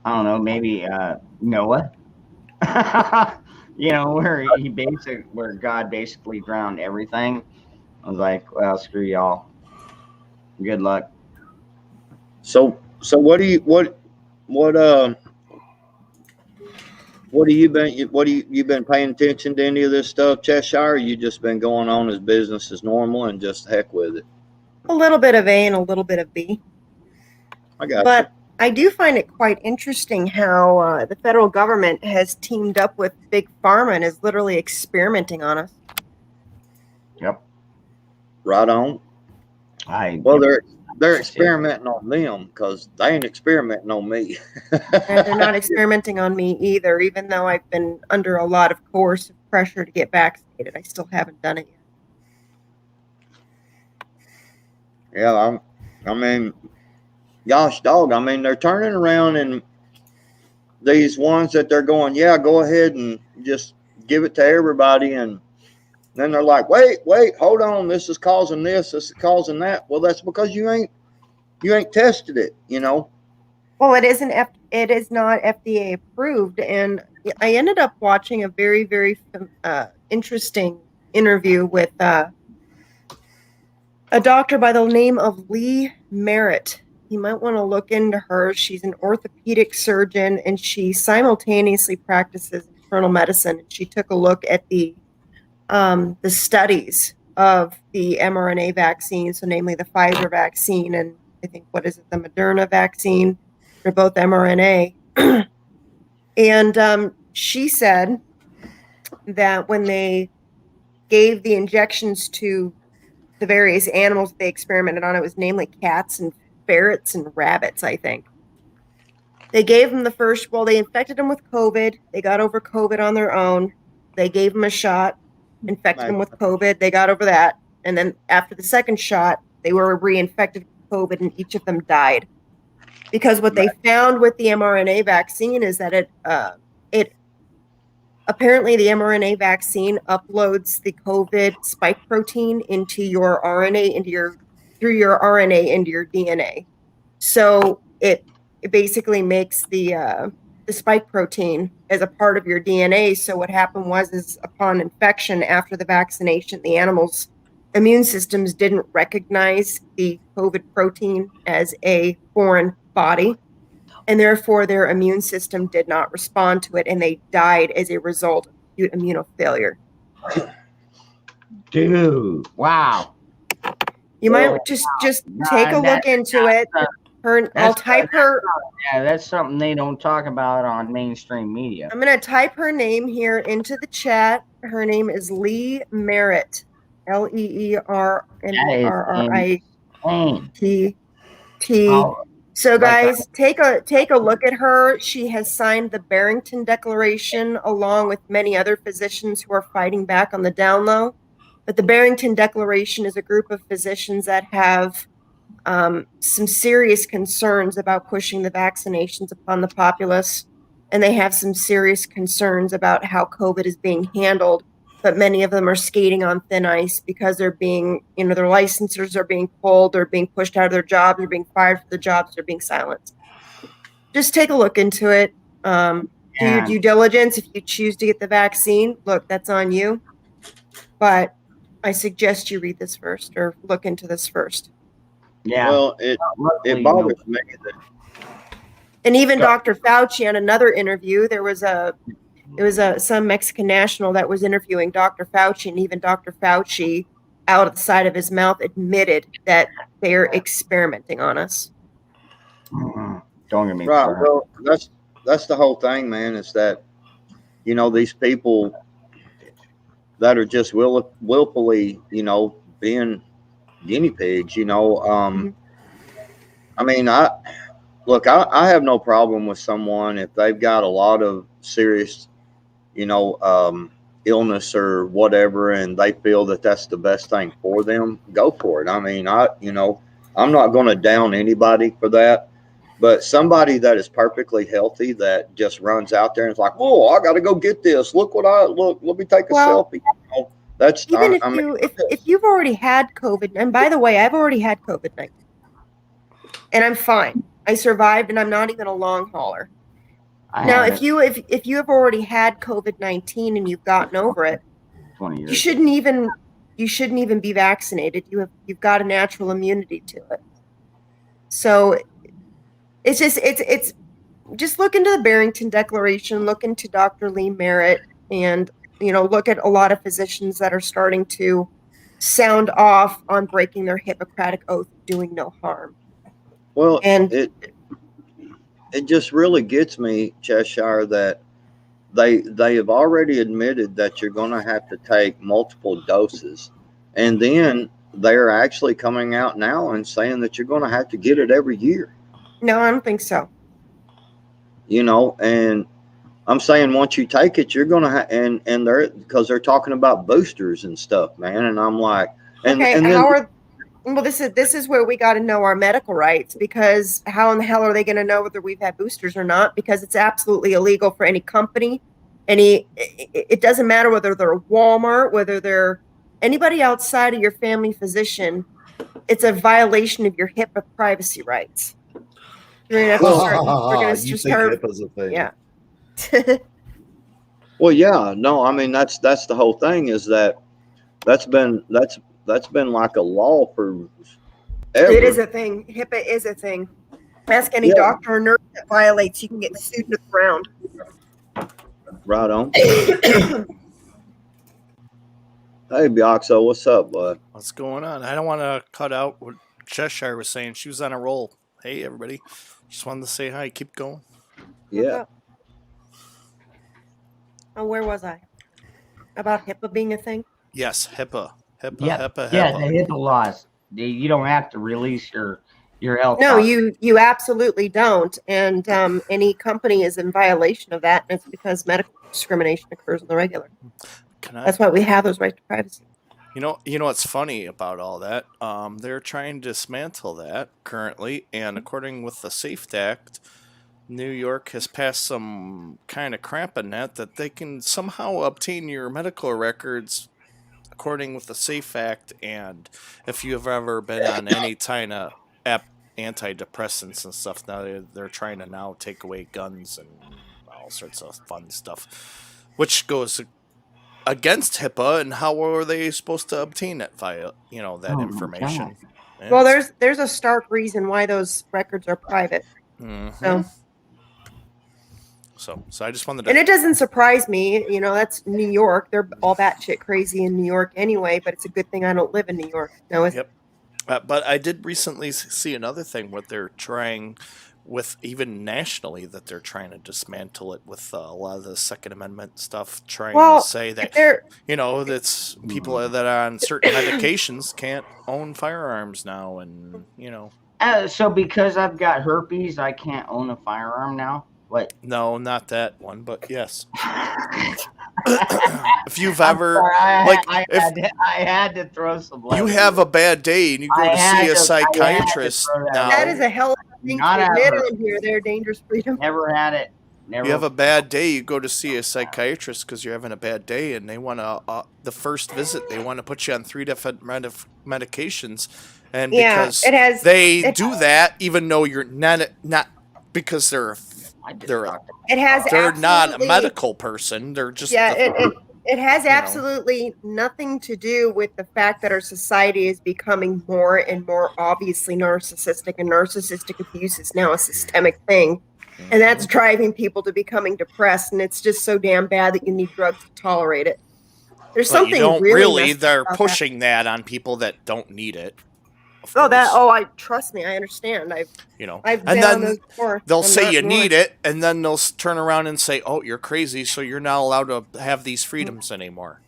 don't know, maybe Noah. Where God basically drowned everything. I was like, well, screw y'all. Good luck. So what have you been paying attention to any of this stuff, Cheshire? Or you just been going on as business as normal and just heck with it? A little bit of A and a little bit of B. I got But you. I do find it quite interesting how the federal government has teamed up with Big Pharma and is literally experimenting on us. Yep. Right on. Well, they're experimenting on them because they ain't experimenting on me. And they're not experimenting on me either, even though I've been under a lot of coercive pressure to get vaccinated. I still haven't done it yet. Yeah, I mean, gosh, dog. I mean, they're turning around and these ones that they're going, yeah, go ahead and just give it to everybody, and then they're like, wait, hold on, this is causing this is causing that. Well, that's because you ain't tested it, you know. Well, it is not FDA approved, and I ended up watching a very, very interesting interview with a doctor by the name of Lee Merritt. You might want to look into her. She's an orthopedic surgeon, and she simultaneously practices internal medicine. She took a look at the studies of the mRNA vaccine, so namely the Pfizer vaccine and I think the Moderna vaccine. They're both mRNA. And she said that when they gave the injections to the various animals they experimented on, it was namely cats and ferrets and rabbits, I think. They gave them they infected them with COVID. They got over COVID on their own. They gave them a shot, infected them with COVID. They got over that. And then after the second shot, they were reinfected with COVID and each of them died. Because what they found with the mRNA vaccine is that it apparently the mRNA vaccine uploads the COVID spike protein into your RNA, through your RNA into your DNA. So it basically makes the spike protein as a part of your DNA. So what happened is upon infection after the vaccination, the animal's immune systems didn't recognize the COVID protein as a foreign body, and therefore their immune system did not respond to it, and they died as a result of acute immunofailure. Dude, wow. You might just take a look into it. I'll type her. Yeah, that's something they don't talk about on mainstream media. I'm going to type her name here into the chat. Her name is Lee Merritt. LEERMERRITT. So guys, take a look at her. She has signed the Barrington Declaration along with many other physicians who are fighting back on the down low. But the Barrington Declaration is a group of physicians that have some serious concerns about pushing the vaccinations upon the populace. And they have some serious concerns about how COVID is being handled. But many of them are skating on thin ice because they're being, their licensors are being pulled, they're being pushed out of their jobs, they're being fired for their jobs, they're being silenced. Just take a look into it. Do your due diligence. If you choose to get the vaccine, look, that's on you. But I suggest you read this first or look into this first. Yeah. Well, it bothers me that. And even Dr. Fauci on another interview, there was some Mexican national that was interviewing Dr. Fauci, and even Dr. Fauci, out of the side of his mouth, admitted that they're experimenting on us. Mm-hmm. Don't get me started. Well, that's the whole thing, man. Is that these people that are just willfully, being guinea pigs. Mm-hmm. I mean, I have no problem with someone if they've got a lot of serious illness or whatever, and they feel that that's the best thing for them, go for it. I mean, I'm not going to down anybody for that, but somebody that is perfectly healthy that just runs out there and is like, "Whoa, I got to go get this. Look, let me take a selfie." That's even if you've already had COVID, and by the way, I've already had COVID-19, and I'm fine. I survived, and I'm not even a long hauler. Now, if you have already had COVID-19 and you've gotten over it, 20 years. you shouldn't even be vaccinated. You've got a natural immunity to it. So it's just look into the Barrington Declaration, look into Dr. Lee Merritt, and look at a lot of physicians that are starting to sound off on breaking their Hippocratic oath of doing no harm. Well, and it just really gets me, Cheshire, that they have already admitted that you're going to have to take multiple doses, and then they're actually coming out now and saying that you're going to have to get it every year. No, I don't think so. And I'm saying once you take it, you're going to and they're because they're talking about boosters and stuff, man. And I'm like, Okay, and then well, this is where we got to know our medical rights, because how in the hell are they going to know whether we've had boosters or not? Because it's absolutely illegal for any company, it doesn't matter whether they're Walmart, whether they're anybody outside of your family physician. It's a violation of your HIPAA privacy rights. We're going to You think start, HIPAA's a thing? yeah. well, yeah, no, I mean that's the whole thing is that's been like a law for ever. It is a thing. HIPAA is a thing. Ask any doctor or nurse that violates, you can get sued to the ground. Right on. Hey, Bioxo, what's up, bud? What's going on? I don't want to cut out what Cheshire was saying. She was on a roll. Hey, everybody. Just wanted to say hi. Keep going. Yeah. Oh, where was I? About HIPAA being a thing? Yes, HIPAA. Yeah, HIPAA. the HIPAA laws. You don't have to release your health. No, you absolutely don't. And any company is in violation of that, and it's because medical discrimination occurs on the regular. That's why we have those rights to privacy. You know what's funny about all that? They're trying to dismantle that currently, and according with the SAFE Act, New York has passed some kind of crap in that they can somehow obtain your medical records according with the SAFE Act, and if you've ever been on any kind of antidepressants and stuff, now they're trying to now take away guns and all sorts of fun stuff, which goes against HIPAA. And how are they supposed to obtain it via that information? Well, there's a stark reason why those records are private. Mm-hmm. So I just wanted to... And it doesn't surprise me. That's New York. They're all batshit crazy in New York anyway, but it's a good thing I don't live in New York. No, Yep. But I did recently see another thing, what they're trying with, even nationally, that they're trying to dismantle it with a lot of the Second Amendment stuff, trying to say that, that's people that are on certain medications can't own firearms now, and, So because I've got herpes, I can't own a firearm now? What? No, not that one, but yes. If you've ever, I had to throw some light. You have a bad day and you go to see a psychiatrist now. That is a hell of a thing to admit on here. They're dangerous freedom. Never had it. You have a bad day, you go to see a psychiatrist because you're having a bad day, and they want to, the first visit, they want to put you on 3 different medications, and because they do that, even though you're not because they're not a medical person. They're just it has absolutely nothing to do with the fact that our society is becoming more and more obviously narcissistic, and narcissistic abuse is now a systemic thing, and that's driving people to becoming depressed. And it's just so damn bad that you need drugs to tolerate it. There's something really they're pushing that on people that don't need it. I trust me, I understand. I've and then they'll say you need it, and then they'll turn around and say, "Oh, you're crazy, so you're not allowed to have these freedoms anymore."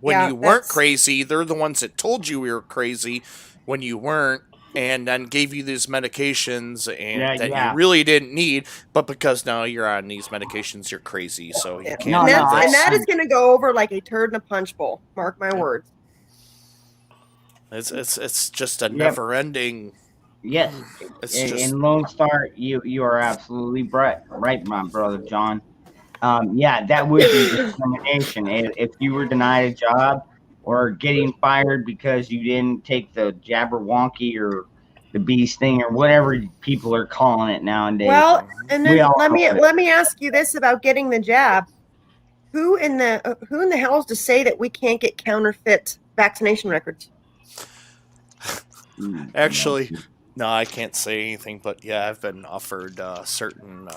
When you weren't crazy, they're the ones that told you you were crazy when you weren't, and then gave you these medications you really didn't need, but because now you're on these medications, you're crazy, so you can't. And that is going to go over like a turd in a punch bowl. Mark my words. It's just a never-ending. Yes, in Lone Star, you are absolutely right, my brother John. That would be discrimination if you were denied a job or getting fired because you didn't take the Jabberwocky or the bee sting or whatever people are calling it nowadays. Well, and then let me ask you this about getting the jab. Who in the hell is to say that we can't get counterfeit vaccination records? Actually, no, I can't say anything, but I've been offered certain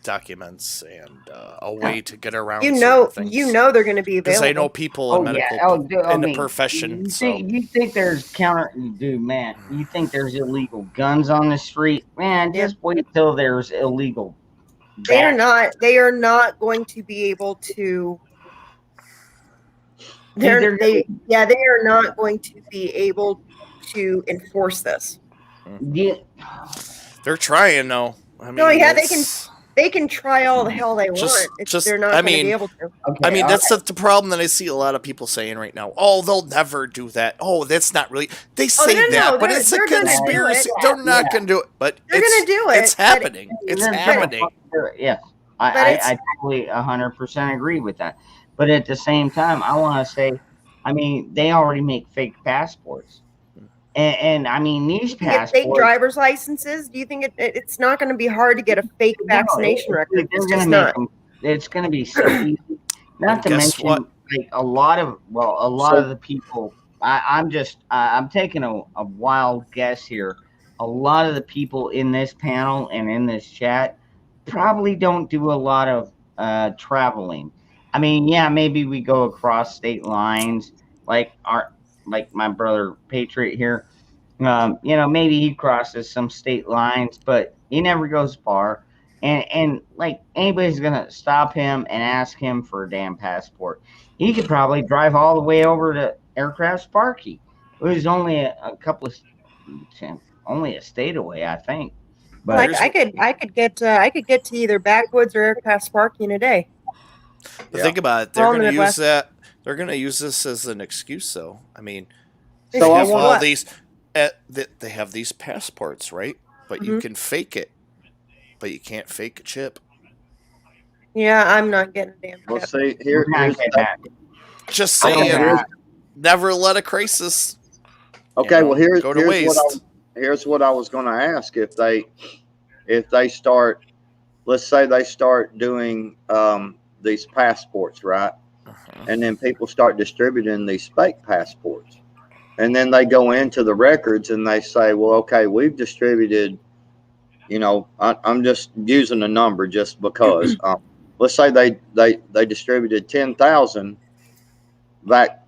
documents and a way to get around things. They're going to be available. Because I know people in the profession. You think there's you think there's illegal guns on the street? Man, just wait till there's illegal. They are not going to be able to they are not going to be able to enforce this. Yeah, They're trying though. I mean, No, yeah, it's- they can try all the hell they want. They're not I going to be mean, able to. okay. I mean, all that's right. the problem that I see a lot of people saying right now. Oh, they'll never do that. Oh, that's not really. They say no, that, but they're- it's a they're gonna do conspiracy. it. They're not going to do it, but They're gonna do it, It's but happening. It's They're gonna happening. fucking do it, yes, But I totally 100% agree with that. But at the same time, I want to say, I mean, they already make fake passports, and I mean these you can get fake passports. driver's licenses. Do you think it's not going to be hard to get a fake vaccination record? They're It's gonna just make not. them. It's gonna be so easy. Not And to guess mention, what? like a lot of the people. I'm taking a wild guess here. A lot of the people in this panel and in this chat probably don't do a lot of traveling. I mean, yeah, maybe we go across state lines, like my brother Patriot here. Maybe he crosses some state lines, but he never goes far. And like anybody's gonna stop him and ask him for a damn passport. He could probably drive all the way over to Aircraft Sparky, who's only a couple of only a state away, I think. But Like I could get to either Backwoods or Aircraft Sparky in a day. But think about it. We're all They're in the going to use Midwest. that. They're going to use this as an excuse, though. I mean, So they I have want all what? these. They have these passports, right? But you can fake it, but you can't fake a chip. Yeah, I'm not getting a damn Well, chip. see, we're not here's getting the, that. Just I don't saying, know. never let a crisis. okay. Well, here's go to here's what I was going to ask. If they start, let's say they start doing these passports, right? And then people start distributing these fake passports, and then they go into the records and they say, well, okay, we've distributed, I'm just using a number just because, let's say they distributed 10,000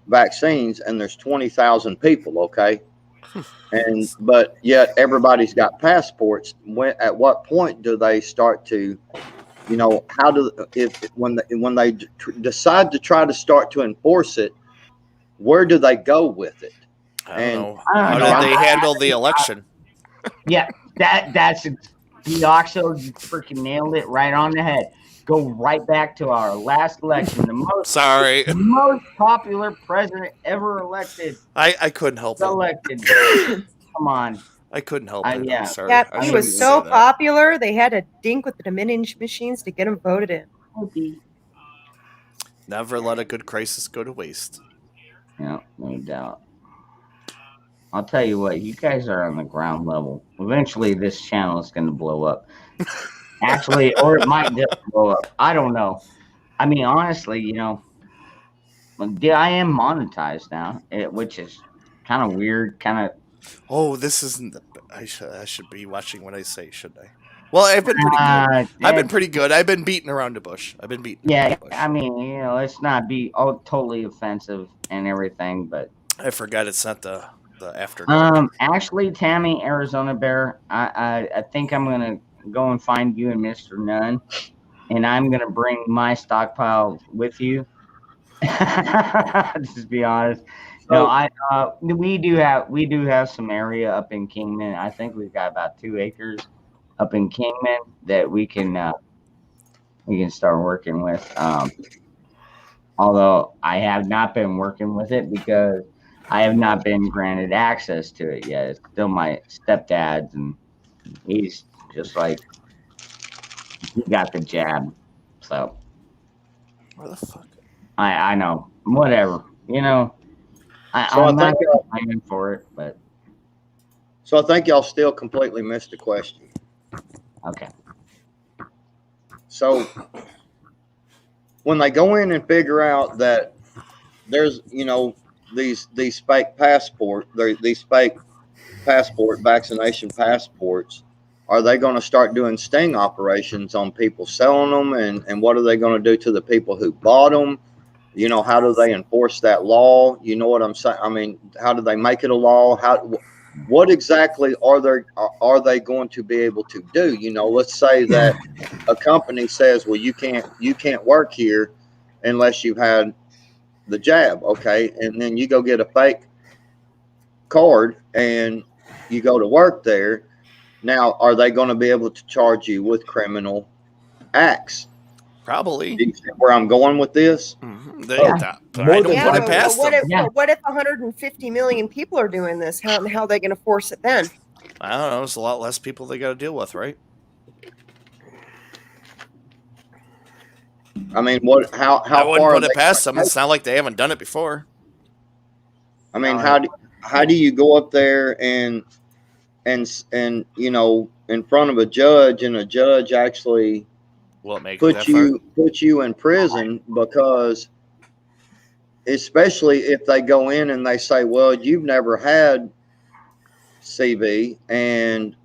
vaccines and there's 20,000 people, okay, but yet everybody's got passports. At what point do they start to, how do when they decide to try to start to enforce it, where do they go with it? I don't know. I don't How know. did they handle the election? Yeah, that's Deoxo. You freaking nailed it right on the head. Go right back to our last election, the most popular president ever elected. I couldn't help it. Elected. Come on. I couldn't help it. Yeah. I'm sorry. Yeah, I he shouldn't was say so that. popular they had to dink with the Dominion machines to get him voted in. Never let a good crisis go to waste. Yeah, no doubt. I'll tell you what, you guys are on the ground level. Eventually, this channel is going to blow up. Actually, or it might just blow up. I don't know. I mean, honestly, I am monetized now, which is kind of weird. Oh, this isn't the. I should be watching what I say, shouldn't I? Well, I've been pretty good. I've been pretty good. I've been beating around the bush. Yeah, I mean, let's not be totally offensive and everything, but I forgot it's not the after. Actually, Tammy, Arizona Bear, I think I'm gonna go and find you and Mr. Nunn, and I'm gonna bring my stockpile with you. Just be honest. No, we do have some area up in Kingman. I think we've got about 2 acres up in Kingman that we can start working with. Although I have not been working with it because I have not been granted access to it yet. It's still my stepdad's, and he's just like, he got the jab. So Where the fuck? I know. Whatever. I'm not complaining for it, but. So I think y'all still completely missed the question. Okay. So when they go in and figure out that there's, these fake vaccination passports, are they going to start doing sting operations on people selling them? And what are they going to do to the people who bought them? How do they enforce that law? You know what I'm saying? I mean, how do they make it a law? What exactly are they going to be able to do? Let's say that a company says, well, you can't work here unless you've had the jab, okay, and then you go get a fake card and you go to work there. Now, are they going to be able to charge you with criminal acts? Probably. Do you see where I'm going with this? They, Oh, that, more I than don't put it likely. past them. What if 150 million people are doing this? How are they going to force it then? I don't know. There's a lot less people they got to deal with, right? I mean, what? How I wouldn't far? put Are it they past gonna them. It's take? not like they haven't done it before. I mean, how do you go up there and you know, in front of a judge, and a judge actually Will it make it that far? put you in prison because, especially if they go in and they say, well, you've never had CV, and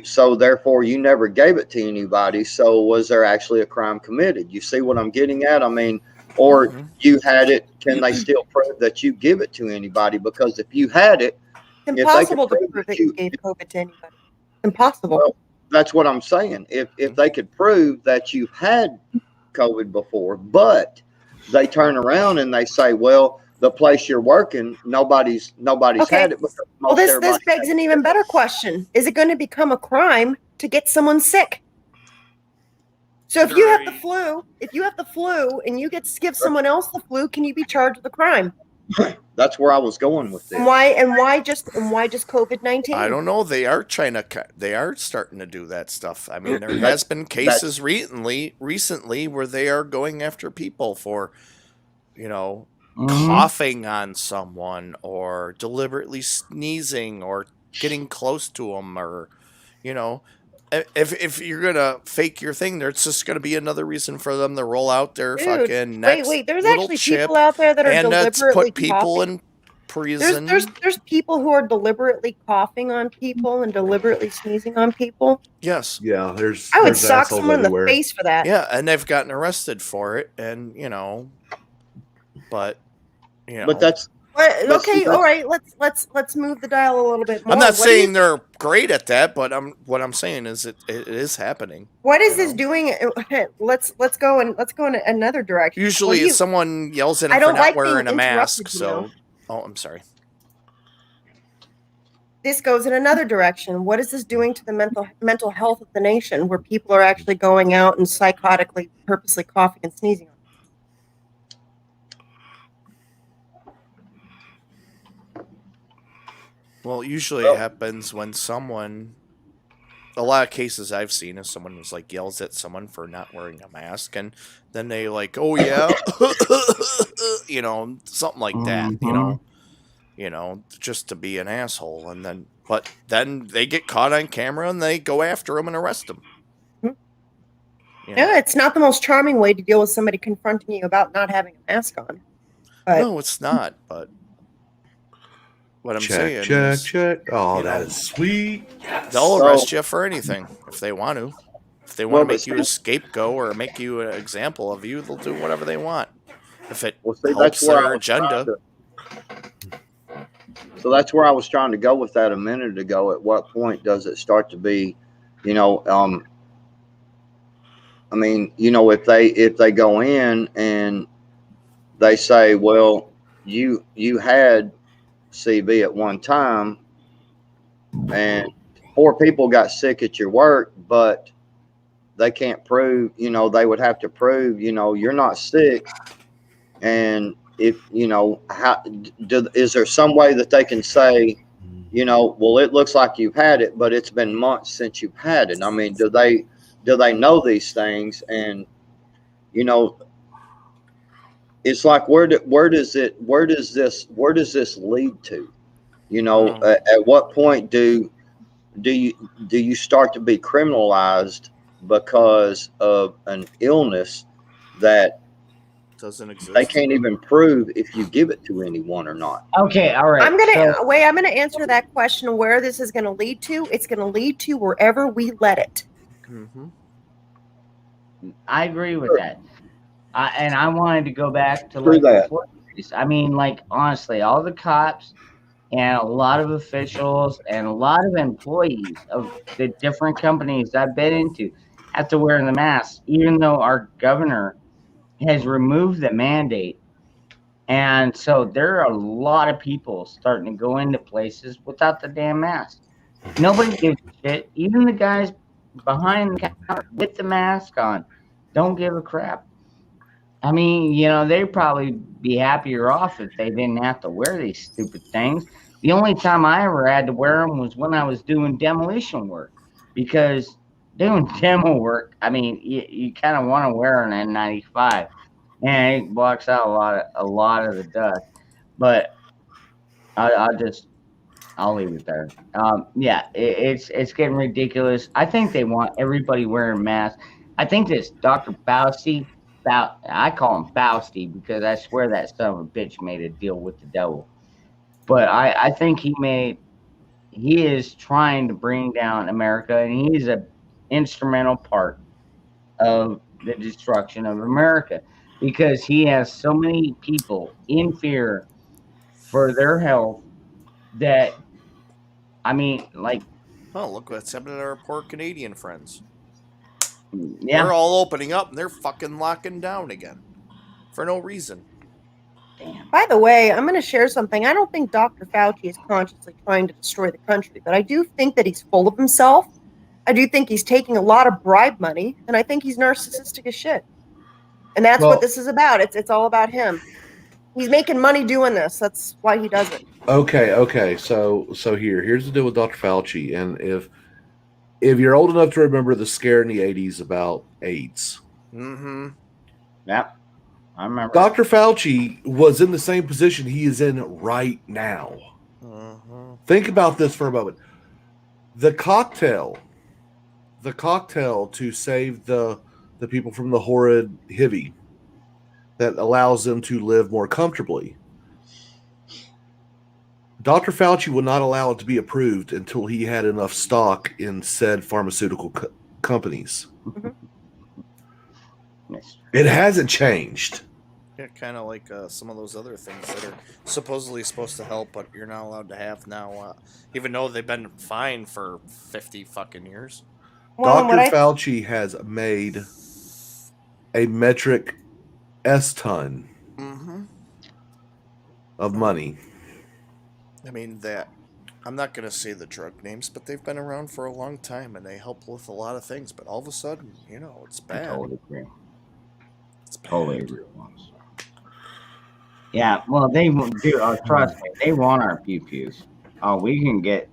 so therefore you never gave it to anybody. So was there actually a crime committed? You see what I'm getting at? I mean, or you had it, can they still prove that you give it to anybody? Because if you had it, It's if they could impossible to prove prove that that you gave COVID to anybody. Impossible. well, that's what I'm saying. If they could prove that you had COVID before, but they turn around and they say, well, the place you're working, nobody's Okay. had it because Well, most this everybody begs an even better question. Is it going to become a crime to get someone sick? So if you have the flu and you give someone else the flu, can you be charged with a crime? That's where I was going with this. And why just COVID-19? I don't know. They are starting to do that stuff. I mean, there has been cases recently where they are going after people for, you know, coughing on someone or deliberately sneezing or getting close to them, or, you know, if you're gonna fake your thing, there's just gonna be another reason for them to roll out their fucking next wait. There's little actually chip people out there that are and deliberately put people coughing. in prison. There's people who are deliberately coughing on people and deliberately sneezing on people. Yes. Yeah, I would there's sock assholes someone in the everywhere. face for that. Yeah, and they've gotten arrested for it, and you know, but you know, But that's okay. All right. Let's move the dial a little bit more. I'm not saying they're great at that, but what I'm saying is it is happening. What is this doing? Let's go in another direction. Usually, someone yells at him for not wearing a mask. So, oh, I'm sorry. This goes in another direction. What is this doing to the mental health of the nation, where people are actually going out and psychotically, purposely coughing and sneezing? Well, usually it happens when a lot of cases I've seen is someone was like yells at someone for not wearing a mask, and then they like, oh yeah, you know, something like that, you know, just to be an asshole, and but then they get caught on camera and they go after them and arrest them. Yeah, it's not the most charming way to deal with somebody confronting you about not having a mask on. But no, it's not. But what I'm saying is, check. Oh, that is sweet. They'll arrest you for anything if they want to. If they want to make you a scapegoat or make you an example of you, they'll do whatever they want. If it helps their agenda. So that's where I was trying to go with that a minute ago. At what point does it start to be, you know, I mean, you know, if they go in and they say, well, you had CV at one time and 4 people got sick at your work, but they can't prove, you know, they would have to prove, you know, you're not sick. And if, you know, is there some way that they can say, you know, well, it looks like you've had it, but it's been months since you've had it? I mean, do they know these things? And, you know, it's like, where does this lead to? You know, at what point do you start to be criminalized because of an illness that doesn't exist? They can't even prove if you give it to anyone or not. Okay, all right. I'm gonna answer that question. Where this is going to lead to? It's going to lead to wherever we let it. Mm-hmm. I agree with that. And I wanted to go back to I mean, like, honestly, all the cops and a lot of officials and a lot of employees of the different companies I've been into have to wear the mask, even though our governor has removed the mandate And so there are a lot of people starting to go into places without the damn mask. Nobody gives a shit. Even the guys behind the counter with the mask on don't give a crap. I mean, they'd probably be happier off if they didn't have to wear these stupid things. The only time I ever had to wear them was when I was doing demolition work, because doing demo work, I mean, you kind of want to wear an N95, and it blocks out a lot of the dust. But I'll leave it there. Yeah, it's getting ridiculous. I think they want everybody wearing masks. I think this Dr. Fauci, I call him Fauci because I swear that son of a bitch made a deal with the devil. But I think he is trying to bring down America, and he's a instrumental part of the destruction of America, because he has so many people in fear for their health that, I mean, like, Oh, look what's happening to our poor Canadian friends. yeah. They're all opening up and they're fucking locking down again. For no reason. Damn. By the way, I'm going to share something. I don't think Dr. Fauci is consciously trying to destroy the country, but I do think that he's full of himself. I do think he's taking a lot of bribe money, and I think he's narcissistic as shit. And that's Well- what this is about. It's all about him. He's making money doing this. That's why he does it. Okay. So here's the deal with Dr. Fauci, and if you're old enough to remember the scare in the 80s about AIDS, Mm-hmm. Yep. I remember. Dr. Fauci was in the same position he is in right now. Mm-hmm. Think about this for a moment. The cocktail to save the people from the horrid HIV that allows them to live more comfortably. Dr. Fauci would not allow it to be approved until he had enough stock in said pharmaceutical companies. It hasn't changed. Yeah, kind of like some of those other things that are supposedly supposed to help, but you're not allowed to have now, even though they've been fine for 50 fucking years. Well, Dr. Fauci has made a metric S-ton Mm-hmm. of money. I mean, I'm not going to say the drug names, but they've been around for a long time and they help with a lot of things. But all of a sudden, it's bad. Totally agree. It's bad. Totally agree. Yeah, well, they do. Trust me, they want our pew-pews. Oh, we can get.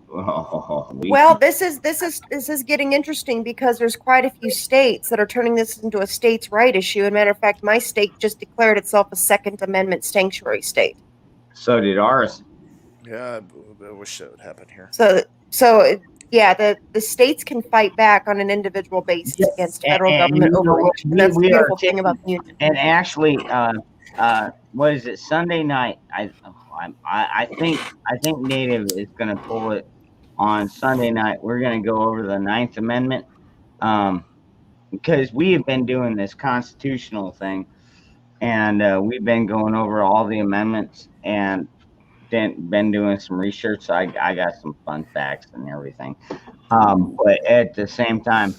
This is getting interesting because there's quite a few states that are turning this into a states' right issue. And matter of fact, my state just declared itself a Second Amendment sanctuary state. So did ours. Yeah, I wish that would happen here. So yeah, the states can fight back on an individual basis against federal government overreach. And that's the beautiful thing about the union. And actually, what is it? Sunday night. I think Native is going to pull it on Sunday night. We're going to go over the 9th Amendment, because we have been doing this constitutional thing, and we've been going over all the amendments and been doing some research. So I got some fun facts and everything. But at the same time,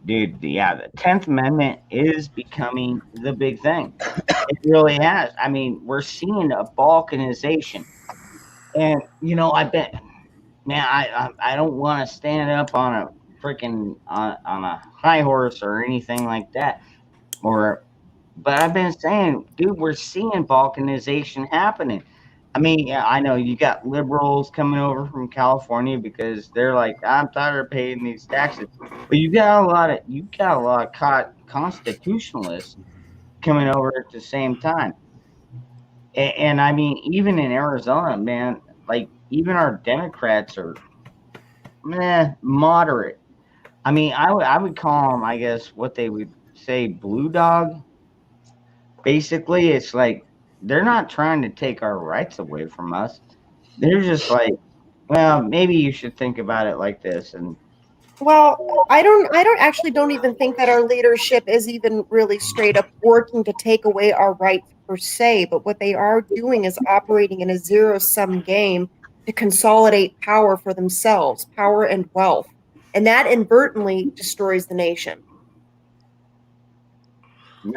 dude, the 10th Amendment is becoming the big thing. It really has. I mean, we're seeing a balkanization, and I bet, man, I don't want to stand up on a freaking on a high horse or anything like that, but I've been saying, dude, we're seeing balkanization happening. I mean, yeah, I know you got liberals coming over from California because they're like, I'm tired of paying these taxes. But you got a lot of constitutionalists coming over at the same time. And I mean, even in Arizona, man, like even our Democrats are moderate. I mean, I would call them, I guess, what they would say, blue dog. Basically, it's like they're not trying to take our rights away from us. They're just like, well, maybe you should think about it like this. And well, I don't even think that our leadership is even really straight up working to take away our rights per se, but what they are doing is operating in a zero-sum game to consolidate power for themselves, power and wealth. And that inadvertently destroys the nation.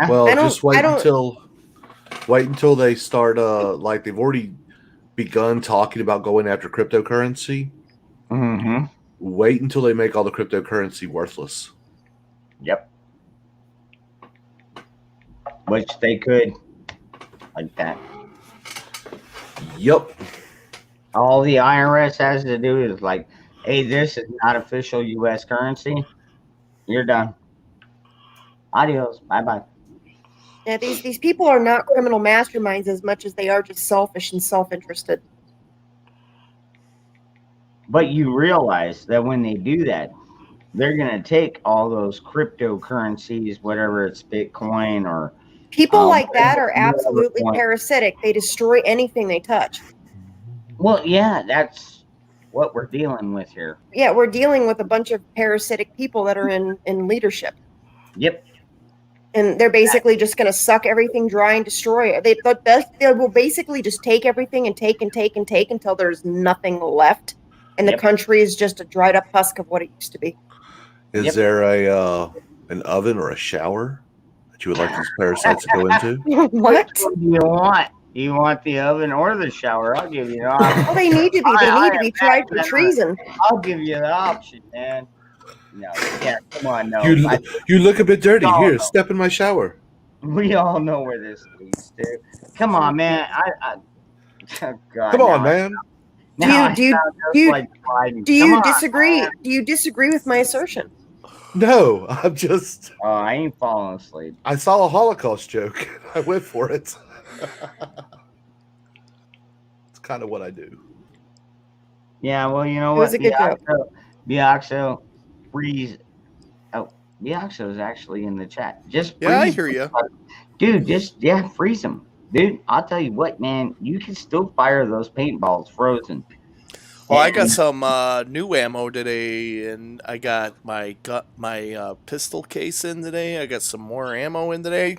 Well, just wait until Wait until they start. Like they've already begun talking about going after cryptocurrency. Mm-hmm. Wait until they make all the cryptocurrency worthless. Yep. Which they could, like that. Yep. All the IRS has to do is like, hey, this is not official U.S. currency. You're done. Adios. Bye bye. Yeah, these people are not criminal masterminds as much as they are just selfish and self-interested. But you realize that when they do that, they're going to take all those cryptocurrencies, whatever it's Bitcoin or People like that are whatever absolutely coin. parasitic. They destroy anything they touch. Well, yeah, that's what we're dealing with here. Yeah, we're dealing with a bunch of parasitic people that are in leadership. Yep. And they're basically just going to suck everything dry and destroy it. They will basically just take everything and take and take and take until there's nothing left. And the Yep. country is just a dried up husk of what it used to be. Is Yep. there an oven or a shower that you would like these parasites to go into? What? What do you want? You want the oven or the shower? I'll give you the option. Well, they need to be. They need to be tried for treason. I'll give you the option, man. No, yeah, come on, no. You look a bit dirty. No, Here, no. step in my shower. We all know where this leads to. Come on, man. Oh, God, Come on, man. Do you Come on, disagree? man. Do you disagree with my assertion? No, I'm just. Oh, I ain't falling asleep. I saw a Holocaust joke. I went for it. It's kind of what I do. Yeah, well, you know It what? was a good joke. Bioxo, freeze. Oh, Bioxo is actually in the chat. Just freeze. Yeah, I hear you. Dude, freeze them. Dude, I'll tell you what, man. You can still fire those paintballs frozen. Well, I got some new ammo today, and I got my pistol case in today. I got some more ammo in today.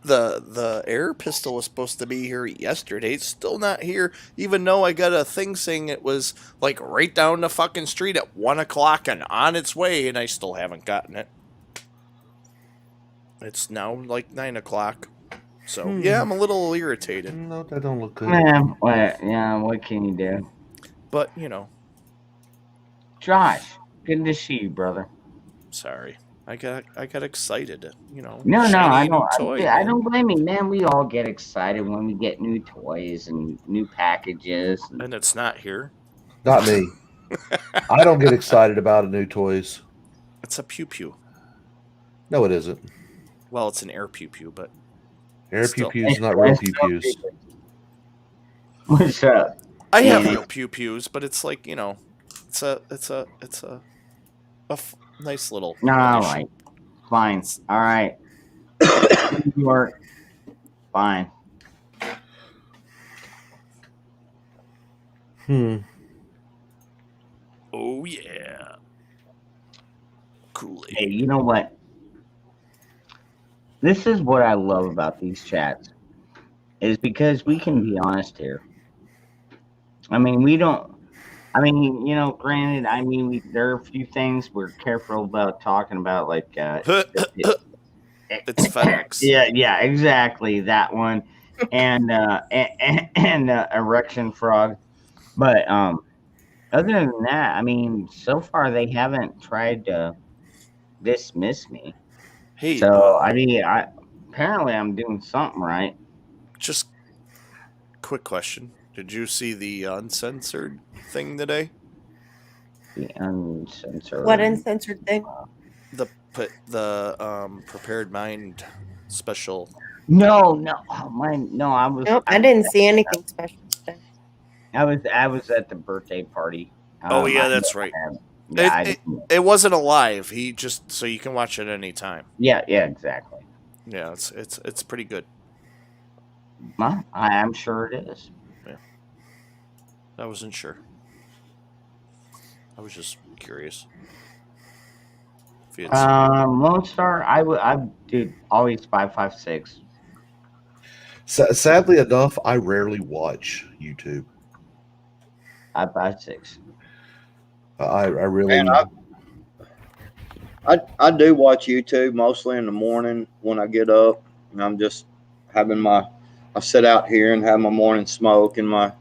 The air pistol was supposed to be here yesterday. It's still not here, even though I got a thing saying it was like right down the fucking street at 1 o'clock and on its way, and I still haven't gotten it. It's now like 9 o'clock. So yeah, I'm a little irritated. No, that don't look good. Man, what can you do? But you know, Josh, good to see you, brother. sorry. I got excited, you know. No, I shiny new don't. toy, I man. don't blame you, man. We all get excited when we get new toys and new packages. And it's not here. Not me. I don't get excited about new toys. It's a pew pew. No, it isn't. Well, it's an air pew pew, but Air Still. pew pews, not real pew pews. What's up? I have Yeah. real pew pews. But it's like, you know, it's a nice little. No, all addition. right, fine, all right. New York, fine. Oh yeah. Kool-Aid. Hey, you know what? This is what I love about these chats, is because we can be honest here. I mean, we don't. I mean, you know, granted, I mean, there are a few things we're careful about talking about, like It's FedEx. yeah, exactly that one, and erection frog. But other than that, I mean, so far they haven't tried to dismiss me. Hey, So I mean, apparently I'm doing something right. just quick question. Did you see the uncensored thing today? The uncensored. What uncensored thing? The prepared mind special. No, oh, no. I was. Nope, I didn't see anything special today. I was at the birthday party. Oh yeah, that's right. It wasn't alive. He just so you can watch it anytime. Yeah, exactly. Yeah, it's pretty good. Well, I am sure it is. I wasn't sure. I was just curious. If you had seen Lone Star, I dude, always 556. Sadly enough, I rarely watch YouTube. 556. I really. Man, I do watch YouTube mostly in the morning when I get up, and I'm just having my I sit out here and have my morning smoke and my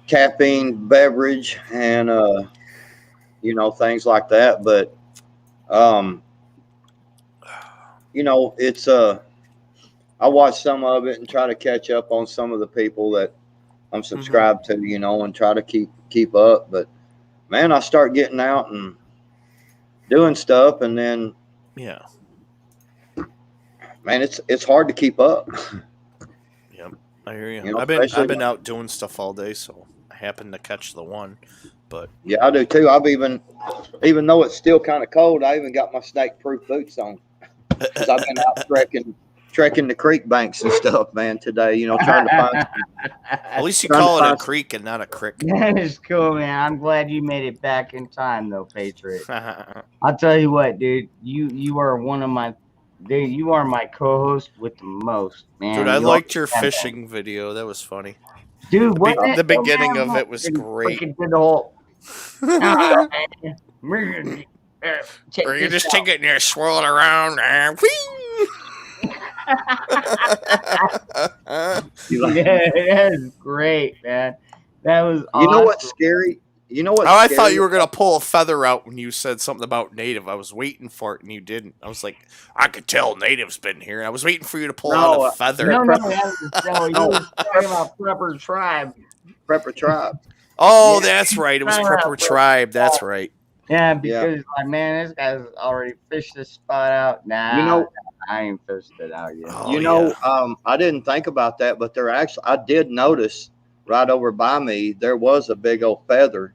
caffeine beverage and things like that. But um, it's I watch some of it and try to catch up on some of the people that I'm subscribed to, and try to keep up. But man, I start getting out and doing stuff, and then Yeah. man, it's hard to keep up. Yep. I hear you. You know, I've been especially out doing stuff all day, so I happened to catch the one. But yeah, I do too. I've even though it's still kind of cold, I even got my snake proof boots on because I've been out trekking the creek banks and stuff, man. Today, trying to find. at least you Trying to call it a find- creek and not a crick. That is cool, man. I'm glad you made it back in time, though, Patriot. I'll tell you what, dude. You are one of my, dude. You are my co-host with the most, man. Dude, I You liked your always have that. fishing video. That was funny. Dude. What The beginning of it was great. Freaking did the whole. Or Check you this just out. take it and you swirl it around and Yeah, that is great, man. That was awesome. You know what's scary? You know what's Oh, I scary? thought you were gonna pull a feather out when you said something about native. I was waiting for it and you didn't. I was like, I could tell native's been here. I was waiting for you to pull out a feather. No, that was, no, you were talking about Prepper Tribe. Prepper Tribe. Oh, Yeah. that's right. It was Yeah, Prepper Tribe. That's right. Yeah, because like, man, this guy's already fished this spot out. Nah, I ain't fished it out yet. Oh, I didn't think about that, but I did notice right over by me there was a big old feather.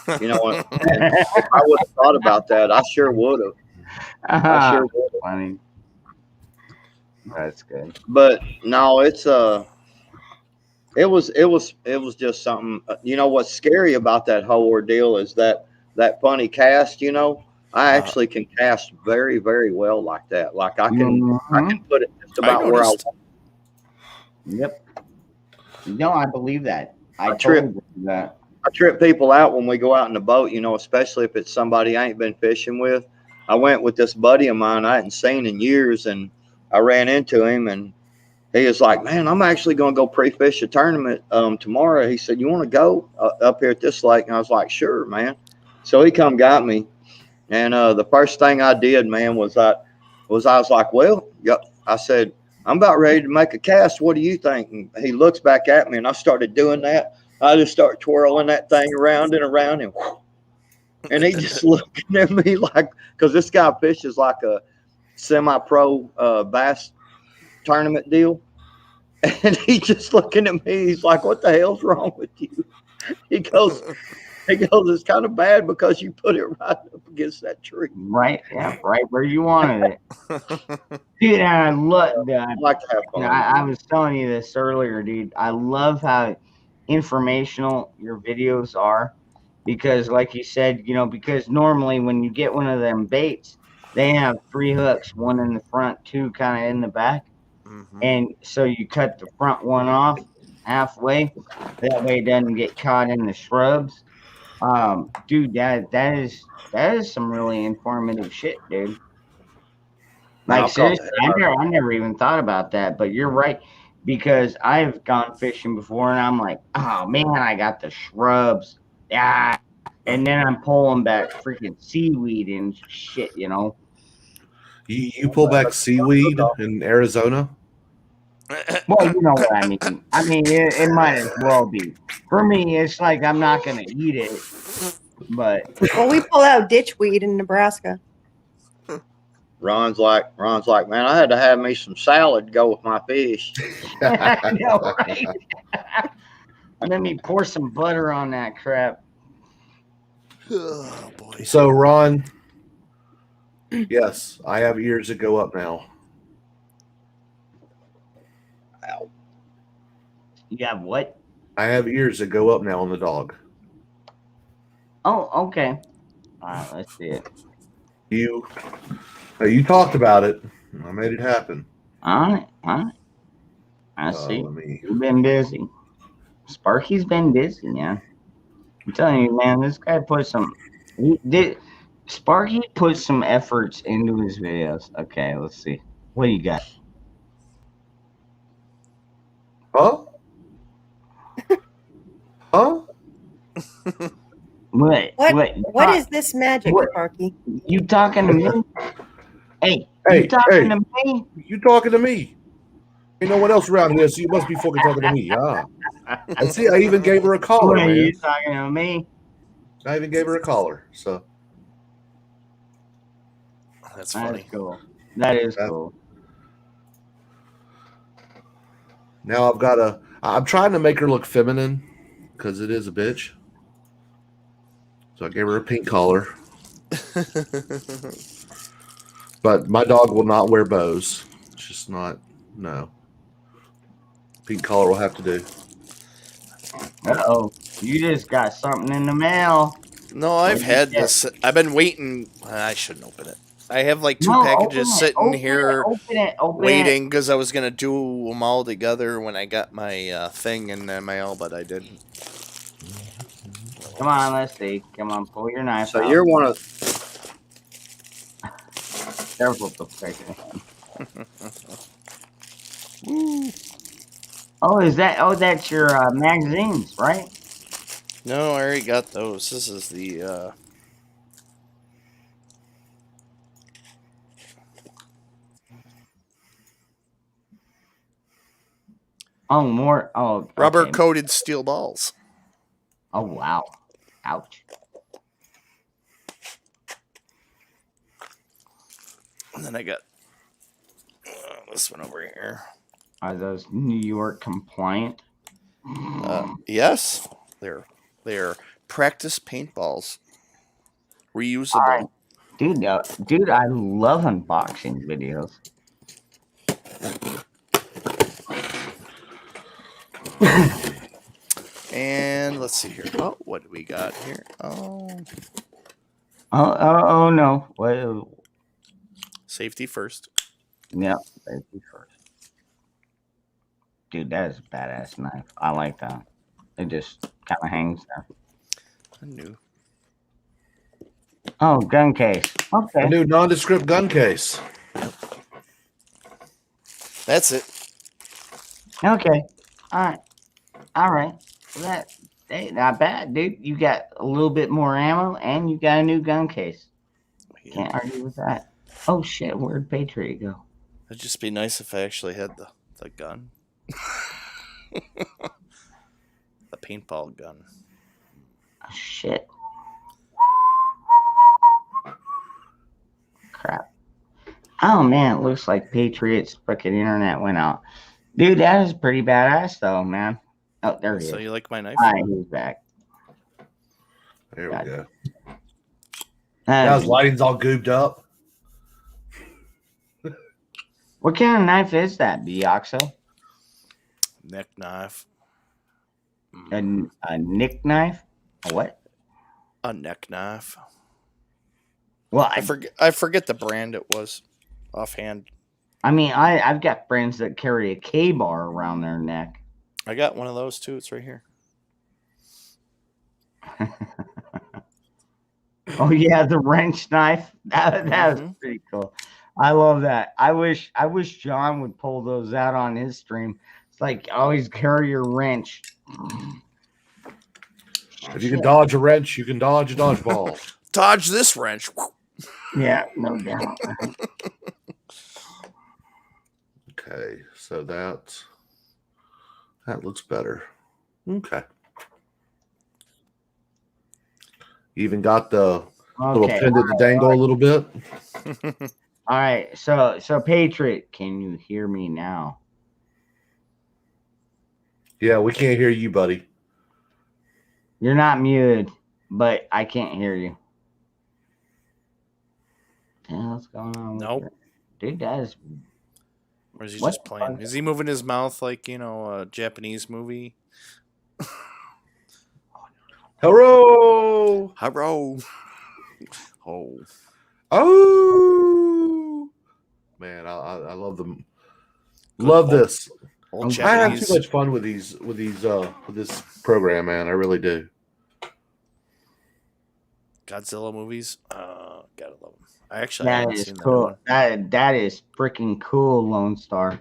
And if I would have thought about that, I sure would have. I sure would have. Funny. That's good. But no, it was just something. What's scary about that whole ordeal is that funny cast. I actually can cast very, very well like that. Like I can put it just about where I want. Yep. No, I believe that. I trip. totally believe that. I trip people out when we go out in the boat, especially if it's somebody I ain't been fishing with. I went with this buddy of mine I hadn't seen in years, and I ran into him, and he was like, man, I'm actually going to go pre-fish a tournament tomorrow. He said, you want to go up here at this lake? And I was like, sure, man. So he come got me, and the first thing I did, man, was I was like, well, I said, I'm about ready to make a cast. What do you think? And he looks back at me, and I started doing that. I just start twirling that thing around and around, and he just looking at me like, because this guy fishes like a semi-pro bass tournament deal, and he just looking at me. He's like, "What the hell's wrong with you?" He goes, "It's kind of bad because you put it right up against that tree." Right, yeah, right where you wanted it. Dude, I love that. I like to have fun. I was telling you this earlier, dude. I love how informational your videos are because, like you said, because normally when you get one of them baits, they have 3 hooks, one in the front, 2 kind of in the back. And so you cut the front one off halfway. That way it doesn't get caught in the shrubs. Dude, that is some really informative shit, dude. Like seriously, I never even thought about that, but you're right. Because I've gone fishing before and I'm like, oh man, I got the shrubs. Yeah. And then I'm pulling back freaking seaweed and shit, You pull back seaweed in Arizona? Well, you know what I mean. I mean, it might as well be. For me, it's like I'm not going to eat it, but. Well, we pull out ditchweed in Nebraska. Ron's like, man, I had to have me some salad to go with my fish. I know, right? Let me pour some butter on that crap. Oh, boy. So, Ron, yes, I have ears that go up now. Ow. You have what? I have ears that go up now on the dog. Oh, okay. All right, let's see it. You talked about it. I made it happen. All right. I see. Me... You've been busy. Sparky's been busy, man. I'm telling you, man, this guy put some. Sparky put some efforts into his videos. Okay, let's see. What do you got? Huh? Huh? What is this magic, what- Sparky? You talking to me? Hey, you Hey, talking hey, to me? you talking to me? Ain't no one else around here, so you must be fucking talking to me. And see, I even gave her a collar, What, man. you talking to me? I even gave her a collar. So That's That's funny. cool. That is Yeah. cool. now I'm trying to make her look feminine because it is a bitch. So I gave her a pink collar. But my dog will not wear bows. It's just not, no. Pink collar will have to do. Uh-oh. You just got something in the mail. No, I've What'd you had get? this. I've been waiting. I shouldn't open it. I have like 2 No, packages sitting here open it. waiting because I was gonna do them all together when I got my thing in the mail, but I didn't. Come on, let's see. Come on, pull your knife So out. you're one of Careful, perfection. Oh, is that? Oh, that's your magazines, right? No, I already got those. This is the. Oh, more. Oh, Rubber okay. coated steel balls. Oh, wow. Ouch. And then I got this one over here. Are those New York compliant? Yes, they're practice paintballs. Reusable. All right. Dude, I love unboxing videos. And let's see here. Oh, what do we got here? Oh, Oh no. Well, safety first. yeah. Safety first. Dude, that is a badass knife. I like that. It just kind of hangs there. I knew. Oh, gun case. A Okay. new nondescript gun case. That's it. Okay. All right. That ain't not bad, dude. You got a little bit more ammo and you got a new gun case. Can't argue with that. Oh shit, where'd Patriot go? It'd just be nice if I actually had the gun. The paintball gun. Oh, shit. Crap. Oh man, it looks like Patriot's freaking internet went out. Dude, that is pretty badass though, man. Oh, there he So is. you like my knife? All right, he's back. There we go. That Now is- his lighting's all gooped up. what kind of knife is that, Bioxo? Neck knife. A nick knife? A what? A neck knife. Well, I forget the brand it was offhand. I mean, I've got friends that carry a K-bar around their neck. I got one of those too. It's right here. Oh yeah, the wrench knife. That was Mhm. pretty cool. I love that. I wish John would pull those out on his stream. It's like always carry your wrench. If you can dodge a wrench, you can dodge a dodgeball. Dodge this wrench. Yeah, no doubt. Okay, so that looks better. Okay. You even got the little Okay. pendant to dangle a little bit. All right. So Patriot, can you hear me now? Yeah, we can't hear you, buddy. You're not muted, but I can't hear you. What's going on? Nope. Dude, that is. Or is he What just the playing? fuck? Is he moving his mouth like, a Japanese movie? Hello. Hello. Oh. Oh. Man, I love them. Love old- this. Old I have Japanese. too much fun with this program, man. I really do. Godzilla movies. Gotta love them. I That haven't is seen the new cool. one. That is freaking cool, Lone Star.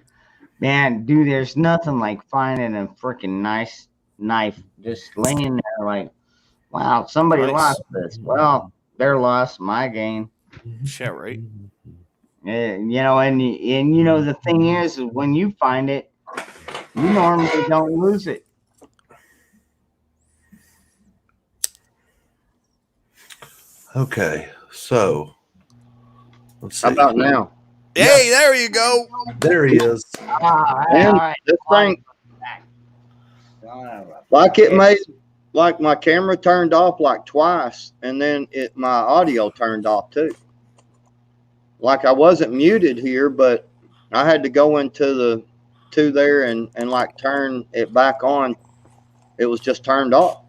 Man, dude, there's nothing like finding a freaking nice knife just laying there like, wow, somebody Nice. lost this. Well, their loss, my gain. Yeah, right. You know, and you know the thing is when you find it, you normally don't lose it. Okay, so let's How see. about now? Hey, there you go. There he is. And All right. this thing, Son of a- like it made, like my camera turned off like twice, and then my audio turned off too. Like I wasn't muted here, but I had to go into there and like turn it back on. It was just turned off.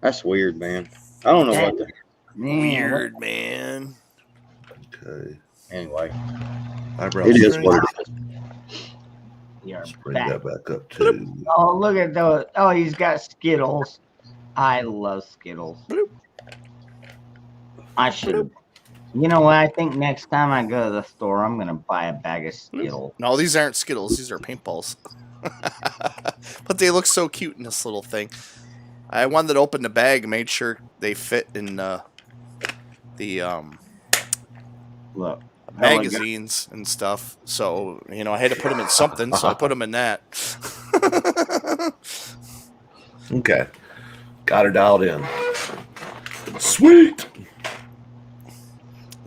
That's weird, man. I don't know what. Man, Weird, man. Okay, Anyway, eyebrow it is string. what it is. You're Let's bring back. that back up too. Oh, look at those. Oh, he's got Skittles. I love Skittles. I should. You know what? I think next time I go to the store, I'm going to buy a bag of Skittles. No, these aren't Skittles. These are paintballs. But they look so cute in this little thing. I wanted to open the bag, made sure they fit in the Look. magazines and stuff. So, you know, I had to put them in something, so I put them in that. Okay, got her dialed in. Sweet.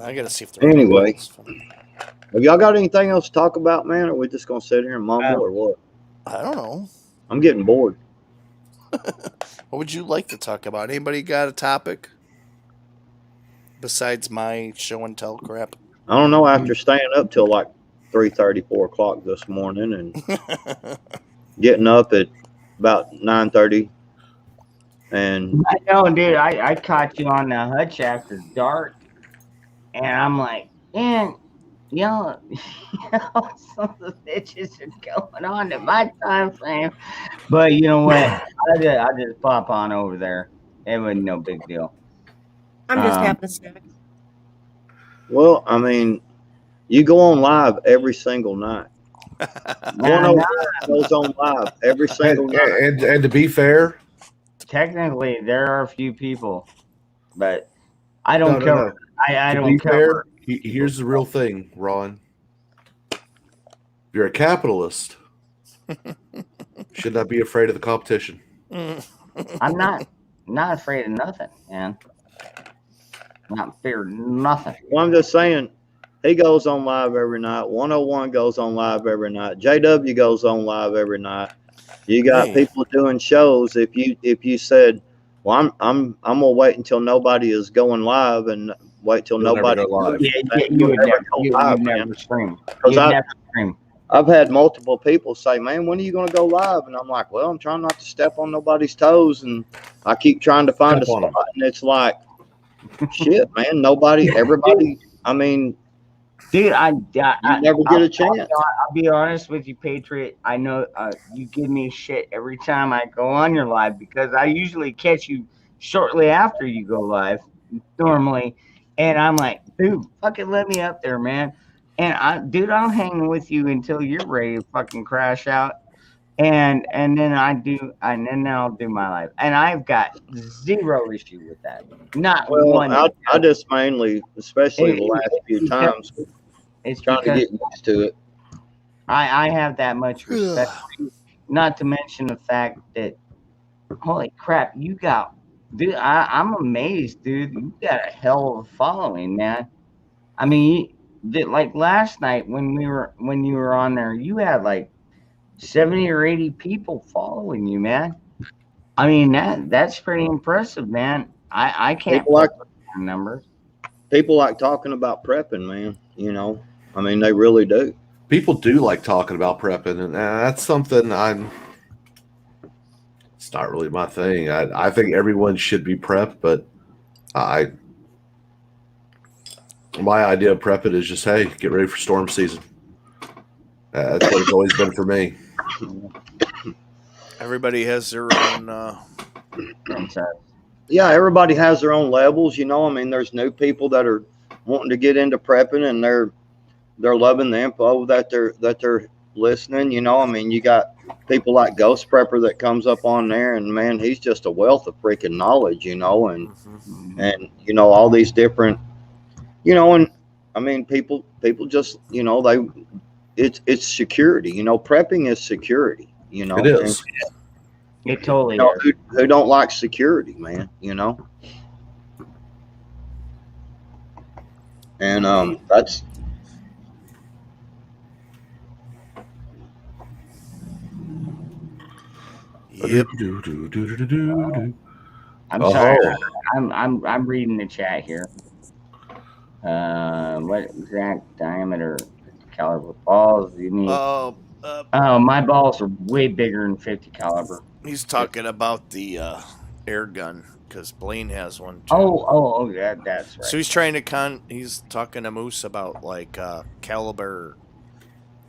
I gotta see if they're Anyway. Have y'all got anything else to talk about, man? Or are we just gonna sit here and mumble, or what? I don't know. I'm getting bored. What would you like to talk about? Anybody got a topic besides my show and tell crap? I don't know. After staying up till like 3:30, 4 o'clock this morning, and getting up at about 9:30, and I know, dude. I caught you on the hutch after dark, and I'm like, man, y'all, some of the bitches are going on at my time frame. But you know what? I just pop on over there. It wasn't no big deal. I'm just having a snack. well, I mean, you go on live every single night. Nah, nah, Goes on live every single night. And to be fair, technically, there are a few people, but I don't no, cover. no. I To don't be cover. fair, here's the real thing, Ron. If you're a capitalist, should not be afraid of the competition. I'm not afraid of nothing, man. Not fear nothing. Well, I'm just saying, he goes on live every night. 101 goes on live every night. JW goes on live every night. You got Hey. people doing shows. If you said, well, I'm gonna wait until nobody is going live and wait till You'll never nobody go live. Yeah, you would never. You would never scream. You'd I- never scream. I've had multiple people say, man, when are you going to go live? And I'm like, well, I'm trying not to step on nobody's toes. And I keep trying to find Step a on spot. 'em. And it's like, shit, man, everybody, I mean, Dude, you never get a chance. I'll be honest with you, Patriot. I know you give me shit every time I go on your live because I usually catch you shortly after you go live, normally. And I'm like, dude, fucking let me up there, man. And I'm hanging with you until you're ready to fucking crash out. And then I'll do my life. And I've got zero issue with that. Not Well, one. I just mainly, especially the last few times, It's trying to because get used to it. I have that much respect for you. Not to mention the fact that, holy crap, you got, dude, I'm amazed, dude. You got a hell of a following, man. I mean, like last night when you were on there, you had like 70 or 80 people following you, man. I mean, that's pretty impressive, man. I can't People like, put numbers. people like talking about prepping, man. You know, I mean, they really do. People do like talking about prepping, and that's something it's not really my thing. I think everyone should be prepped, but my idea of prepping is just, hey, get ready for storm season. That's what it's always been for me. Everybody has their own. Yeah, everybody has their own levels. You know, I mean, there's new people that are wanting to get into prepping, and they're they're loving the info that they're listening. You know, I mean, you got people like Ghost Prepper that comes up on there, and man, he's just a wealth of freaking knowledge. You know, and you know all these different, you know, and I mean, people just, you know, it's security. You know, prepping is security. You know, It is. It totally you know, is. who don't like security, man? You know, and that's Yep. I'm Oh. sorry. I'm reading the chat here. What exact diameter 50 caliber balls do you need? Oh, my balls are way bigger than 50 caliber. He's talking about the air gun because Blaine has one too. Oh, yeah, that's right. So he's trying to he's talking to Moose about like caliber,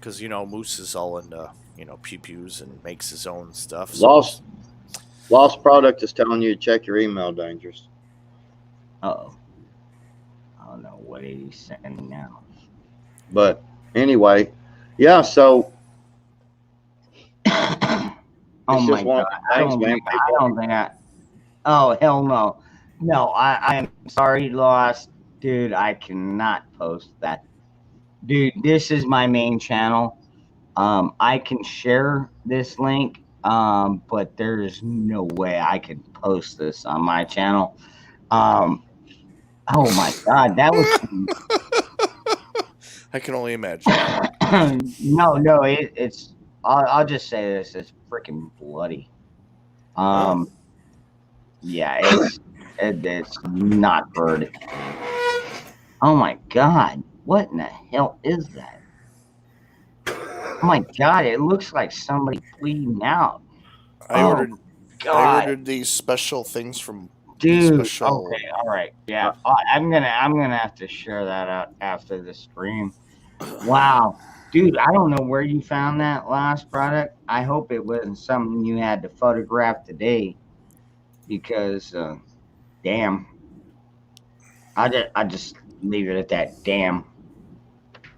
because you know Moose is all into, you know, pew-pews and makes his own stuff. So Lost Product is telling you to check your email, Dangerous. Uh-oh. I don't know what he's sending now. But anyway, yeah, so oh it's my just one god. of the things, man. I don't think I. Oh, hell no. No, I am sorry, Lost. Dude, I cannot post that. Dude, this is my main channel. I can share this link, but there's no way I can post this on my channel. Oh my god, that was. I can only imagine. no, it's. I'll just say this: it's freaking bloody. Yeah, it's not good. Oh my god, what in the hell is that? Oh my god, it looks like somebody bleeding out. I ordered these special things from Dude. special... Okay, all right, yeah. I'm gonna have to share that out after the stream. Wow, dude, I don't know where you found that last product. I hope it wasn't something you had to photograph today, because damn, I just leave it at that. Damn,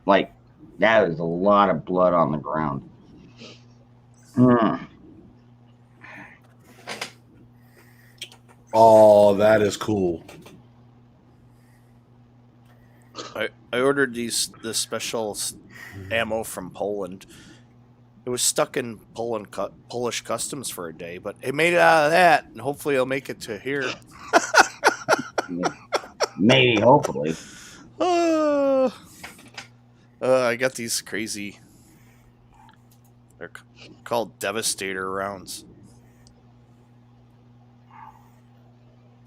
like that is a lot of blood on the ground. Oh, that is cool. I ordered this special ammo from Poland. It was stuck in Polish customs for a day, but it made it out of that, and hopefully it'll make it to here. Maybe, hopefully. I got these crazy... They're called Devastator rounds.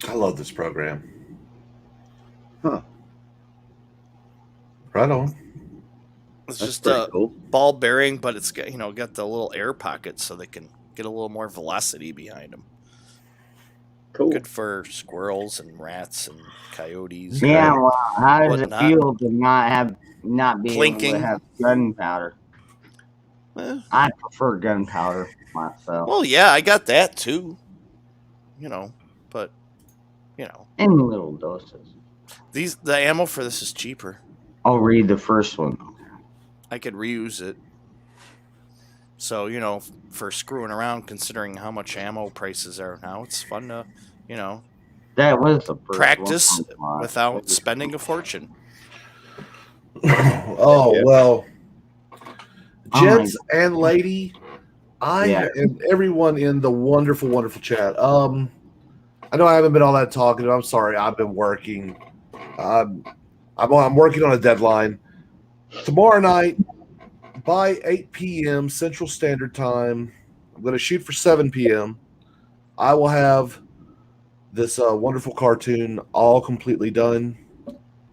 I love this program. Huh. Right on. It's That's just pretty a cool. ball bearing, but it's got, you know, got the little air pockets so they can get a little more velocity behind them. Cool. Good for squirrels and rats and coyotes. Yeah, well, how does it whatnot. feel to not be Clinking. able to have gunpowder? I prefer gunpowder myself. Well, yeah, I got that too. You know, but you know, in little doses. The ammo for this is cheaper. I'll read the first one. I could reuse it. So, you know, for screwing around, considering how much ammo prices are now, it's fun to, you know, that was the first practice without spending a fortune. Oh, well, gents and lady, and everyone in the wonderful, wonderful chat. I know I haven't been all that talkative. I'm sorry. I've been working. I'm working on a deadline. Tomorrow night, by 8 p.m. Central Standard Time, I'm going to shoot for 7 p.m. I will have this wonderful cartoon all completely done.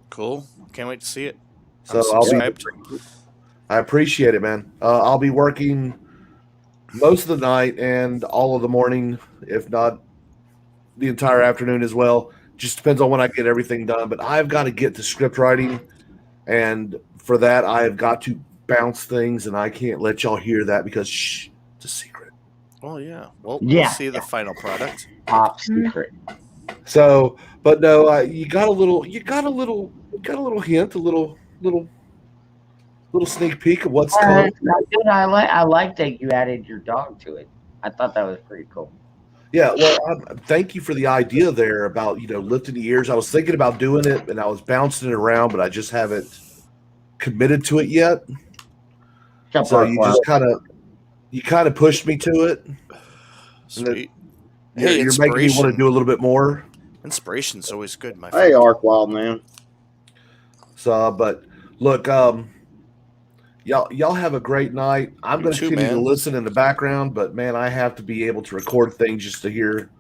Cool. Can't wait to see it. So I appreciate it, man. I'll be working most of the night and all of the morning, if not the entire afternoon as well. Just depends on when I get everything done. But I've got to get to script writing, and for that, I've got to bounce things, and I can't let y'all hear that because it's a secret. Oh yeah. Well, we'll see the final product. Top secret. So, but no, you got a little hint, a little little sneak peek of what's coming. Dude, I like that you added your dog to it. I thought that was pretty cool. Yeah, well, thank you for the idea there about lifting the ears. I was thinking about doing it, and I was bouncing it around, but I just haven't committed to it yet. So you kind of pushed me to it. Sweet. You're making me want to do a little bit more. Inspiration's always good, my friend. Hey, Arkwald, man. So, but look, y'all have a great night. I'm going to continue to listen in the background, but man, I have to be able to record things just to hear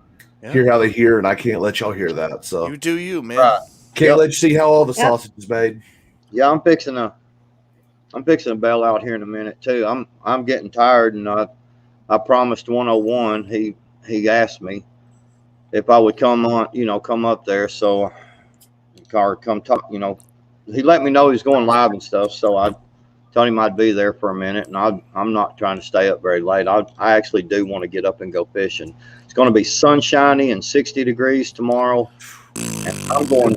how they hear, and I can't let y'all hear that. So you do you, man. Right. Can't let you see how all the sausage is made. Yeah, I'm fixing to bail out here in a minute too. I'm getting tired, and I promised 101. He asked me if I would come up there, so or come talk. He let me know he's going live and stuff, so I told him I'd be there for a minute, and I'm not trying to stay up very late. I actually do want to get up and go fishing. It's going to be sunshiny and 60 degrees tomorrow, and I'm going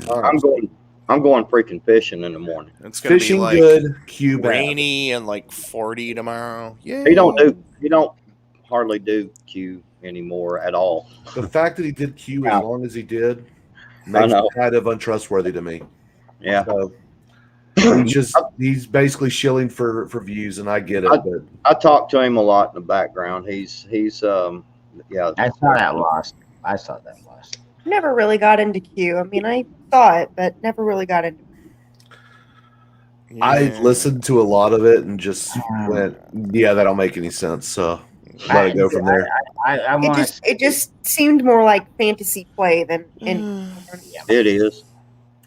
freaking fishing in the morning. It's going to be like good, Q rainy and like 40 tomorrow. Yeah. He don't hardly do Q anymore at all. The fact that he did Q as long as he did makes him kind of untrustworthy to me. Yeah. So, he's basically shilling for views, and I get it. But I talk to him a lot in the background. He's I saw that lost. Never really got into Q. I mean, I saw it, but never really got into it. Yeah. I've listened to a lot of it and just went, yeah, that don't make any sense. So let it go from there. It just seemed more like fantasy play than It is.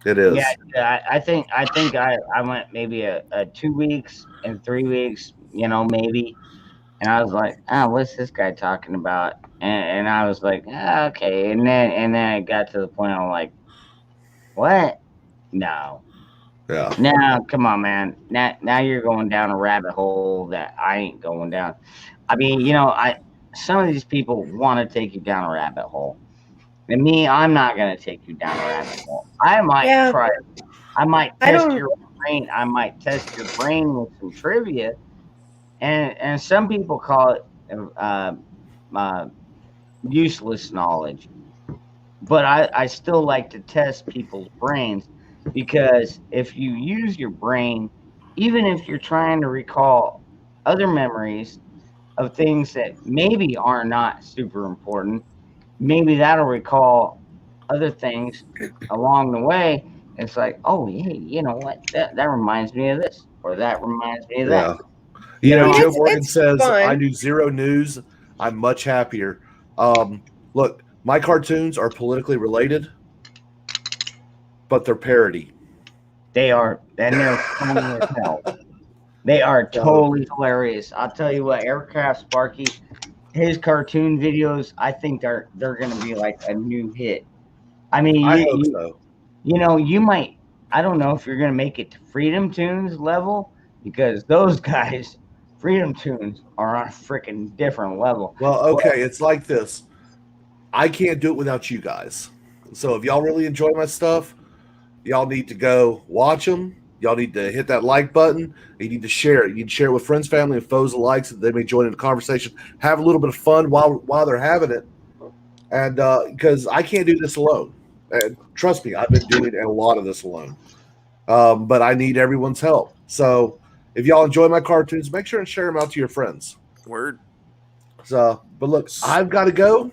It is. Yeah, I think I went maybe a 2 weeks and 3 weeks, maybe. And I was like, what's this guy talking about? And I was like, okay. And then it got to the point I'm like, what? No. Yeah. Now, come on, man. Now you're going down a rabbit hole that I ain't going down. I mean, some of these people want to take you down a rabbit hole. And me, I'm not going to take you down a rabbit hole. I might try it. I might test your brain. I might test your brain with some trivia. And some people call it useless knowledge. But I still like to test people's brains, because if you use your brain, even if you're trying to recall other memories of things that maybe are not super important, maybe that'll recall other things along the way. It's like, oh, hey, you know what? That reminds me of this, or that reminds me of that. Joe Morgan says, I do zero news. I'm much happier. Look, my cartoons are politically related, but they're parody. They are, and they're funny as hell. They are totally hilarious. I'll tell you what, Aircraft Sparky, his cartoon videos, I think they're going to be like a new hit. I mean, I hope so. You might, I don't know if you're going to make it to Freedom Tunes level, because those guys, Freedom Tunes, are on a freaking different level. Well, okay, it's like this. I can't do it without you guys. So if y'all really enjoy my stuff, y'all need to go watch them. Y'all need to hit that like button. You need to share it. You need to share it with friends, family, and foes alike, so that they may join in the conversation. Have a little bit of fun while they're having it. And because I can't do this alone. And trust me, I've been doing a lot of this alone. But I need everyone's help. So if y'all enjoy my cartoons, make sure and share them out to your friends. Word. So, but look, I've got to go.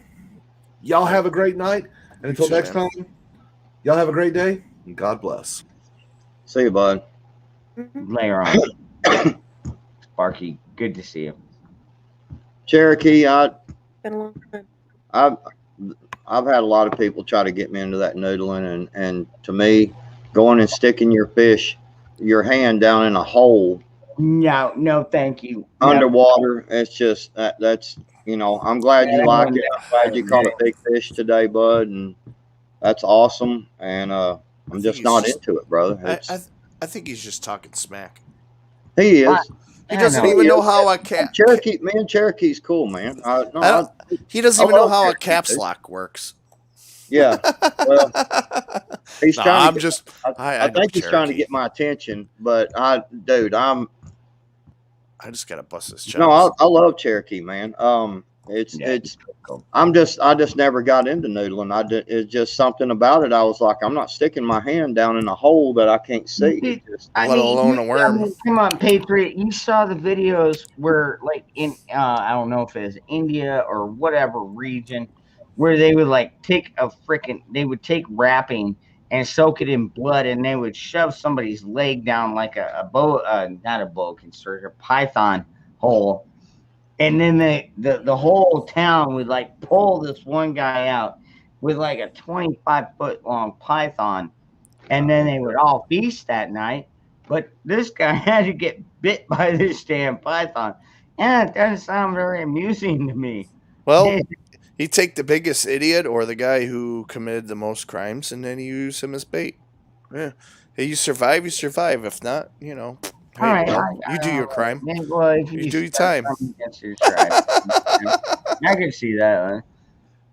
Y'all have a great night. And until next time, y'all have a great day. And God bless. See you, bud. Later on. Sparky, good to see you. Cherokee, been a long time. I've had a lot of people try to get me into that noodling, and to me, going and sticking your hand down in a hole. No, thank you. Underwater, it's just that's I'm glad you like it. I'm glad you caught a big fish today, bud, and that's awesome. And I'm just not into it, brother. I think he's just talking smack. He is. He doesn't even know how a cap. Cherokee, man, Cherokee's cool, man. He doesn't even know how a caps lock works. Yeah. Well, he's trying. I I think he's trying to get my attention, but I'm I just gotta bust his chops. No, I love Cherokee, man. It's Cool. I just never got into noodling. It's just something about it. I was like, I'm not sticking my hand down in a hole that I can't see. It just, Let alone a worm. Come on, Patriot. You saw the videos where, like, in I don't know if it's India or whatever region, where they would like take they would take wrapping and soak it in blood, and they would shove somebody's leg down like a not a boa constrictor, a python hole, and then the whole town would like pull this one guy out with like a 25-foot long python, and then they would all feast that night. But this guy had to get bit by this damn python, and it doesn't sound very amusing to me. Well, he take the biggest idiot or the guy who committed the most crimes, and then you use him as bait. Yeah, hey, you survive. If not, you know, hey, All right, well, you do your crime. Well, if You do your time. against your tribe, I can see that. Huh?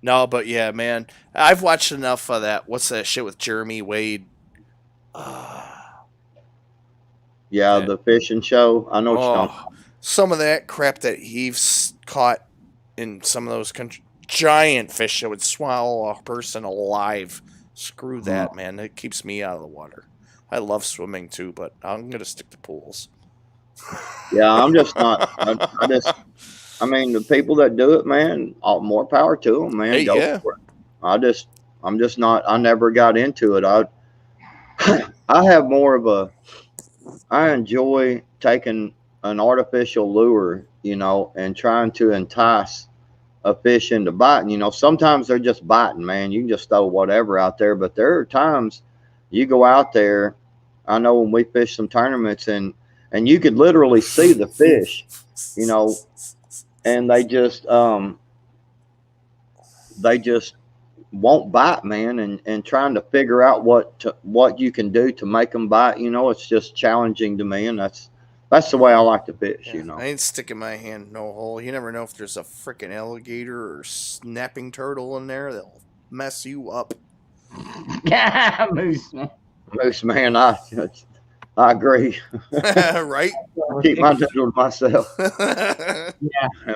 No, but yeah, man, I've watched enough of that. What's that shit with Jeremy Wade? yeah, the fishing show. I know what you're talking about. Some of that crap that he's caught in some of those giant fish that would swallow a person alive. Screw that, man. It keeps me out of the water. I love swimming too, but I'm gonna stick to pools. Yeah, I'm just not. I mean, the people that do it, man, more power to them, man. Hey, Go yeah. for it. I'm just not. I never got into it. I have more of a. I enjoy taking an artificial lure, you know, and trying to entice a fish into biting. You know, sometimes they're just biting, man. You can just throw whatever out there, but there are times you go out there. I know when we fish some tournaments and you could literally see the fish, you know, and they just won't bite, man, and trying to figure out what you can do to make them bite, you know, it's just challenging to me, and that's the way I like to fish, Yeah, you know. I ain't sticking my hand in no hole. You never know if there's a freaking alligator or snapping turtle in there that'll mess you up. Moose man. Moose man, I agree. Right? Keep my noodle to myself. Yeah.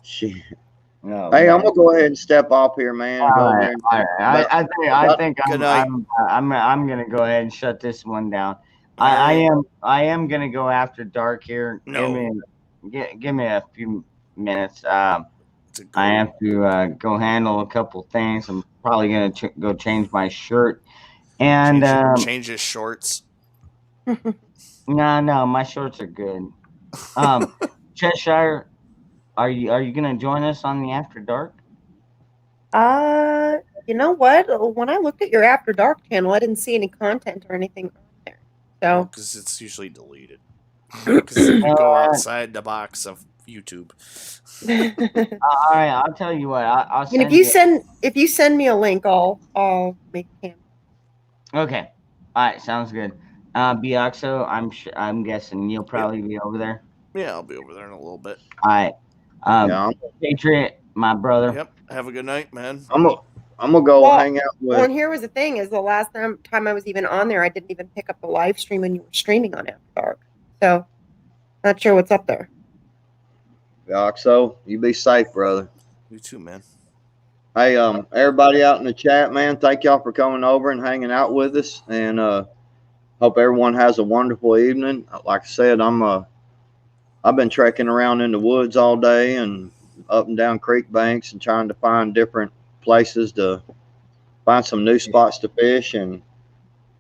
Shit. No, Hey, man. I'm gonna go ahead and step off here, man. And go over there. All right. I think Good night. I'm gonna go ahead and shut this one down. All right. I am gonna go after dark here. No. Give me a few minutes. It's a I go. have to go handle a couple things. I'm probably gonna go change my shirt. And change his shorts. no, my shorts are good. Cheshire, are you gonna join us on the After Dark? You know what? When I looked at your After Dark channel, I didn't see any content or anything on there. So Because it's usually deleted. Because you go outside the box of YouTube. All right, I'll tell you what. I'll and send if you send me a link, I'll make a camera. Okay. All right, sounds good. Bioxo, I'm guessing you'll probably be over there. Yeah, I'll be over there in a little bit. All right. Yeah, Patriot, my brother. Yep. Have a good night, man. I'm gonna go hang out with. Well, and here was the thing: is the last time I was even on there, I didn't even pick up the live stream when you were streaming on After Dark. So, not sure what's up there. So you be safe, brother. You too, man. Hey, everybody out in the chat, man, thank y'all for coming over and hanging out with us, and hope everyone has a wonderful evening. Like I said, I've been trekking around in the woods all day and up and down creek banks and trying to find different places to find some new spots to fish, and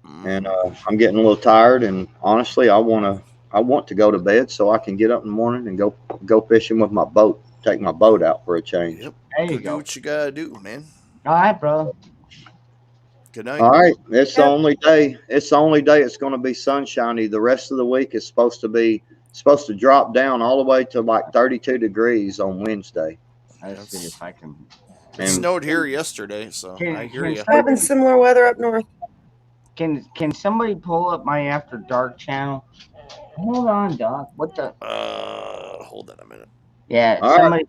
I'm getting a little tired, and honestly, I want to go to bed so I can get up in the morning and go fishing with my boat. Take my boat out for a change. Yep. There you Do go. what you gotta do, man. All right, brother. Good night. All right, it's the only day. It's the only day it's going to be sunshiny. The rest of the week is supposed to drop down all the way to like 32 degrees on Wednesday. Let's see if I can. It snowed here yesterday, so I hear you. We're having similar weather up north. Can somebody pull up my After Dark channel? Hold on, Doc. What the? Hold on a minute. Yeah, All somebody.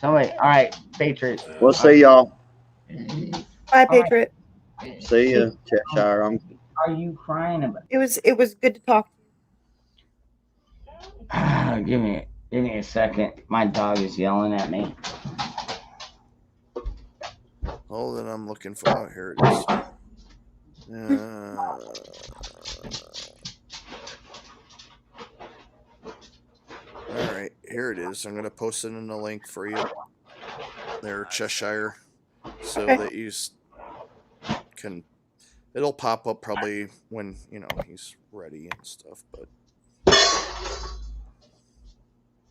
All right, Patriot. We'll see y'all. Bye, Patriot. See you, Cheshire. Are you crying about? It was good to talk to you. Give me a second. My dog is yelling at me. Oh, then I'm looking for. Oh, here it is. All right, here it is. I'm gonna post it in the link for you there, Cheshire, so Okay. that you can. It'll pop up probably when he's ready and stuff. But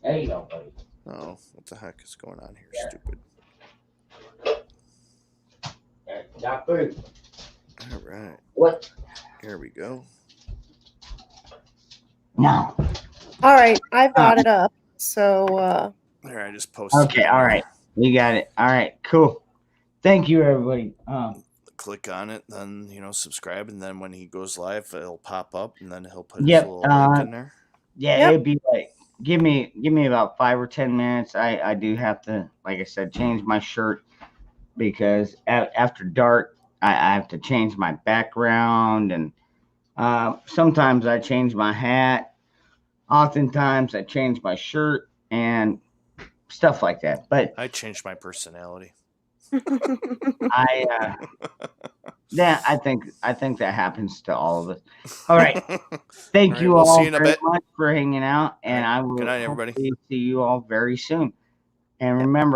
There you go, buddy. oh, what the heck is going on here? Stupid. Got food. All right, What? here we go. No. All right, I've got it up. So There, I just posted. Okay. it All there. right. You got it. All right. Cool. Thank you, everybody. Click on it, then subscribe, and then when he goes live, it'll pop up, and then he'll put Yep, his little link in there. Yeah, Yep. it'd be like give me about 5 or 10 minutes. I do have to, like I said, change my shirt because after dark I have to change my background, and sometimes I change my hat. Oftentimes I change my shirt and stuff like that. But I changed my personality. I I think that happens to all of us. All right. Thank All right, you we'll all see you in a very bit. much for hanging out, and All right. I will Good night, everybody. hopefully see you all very soon. And Yep. remember,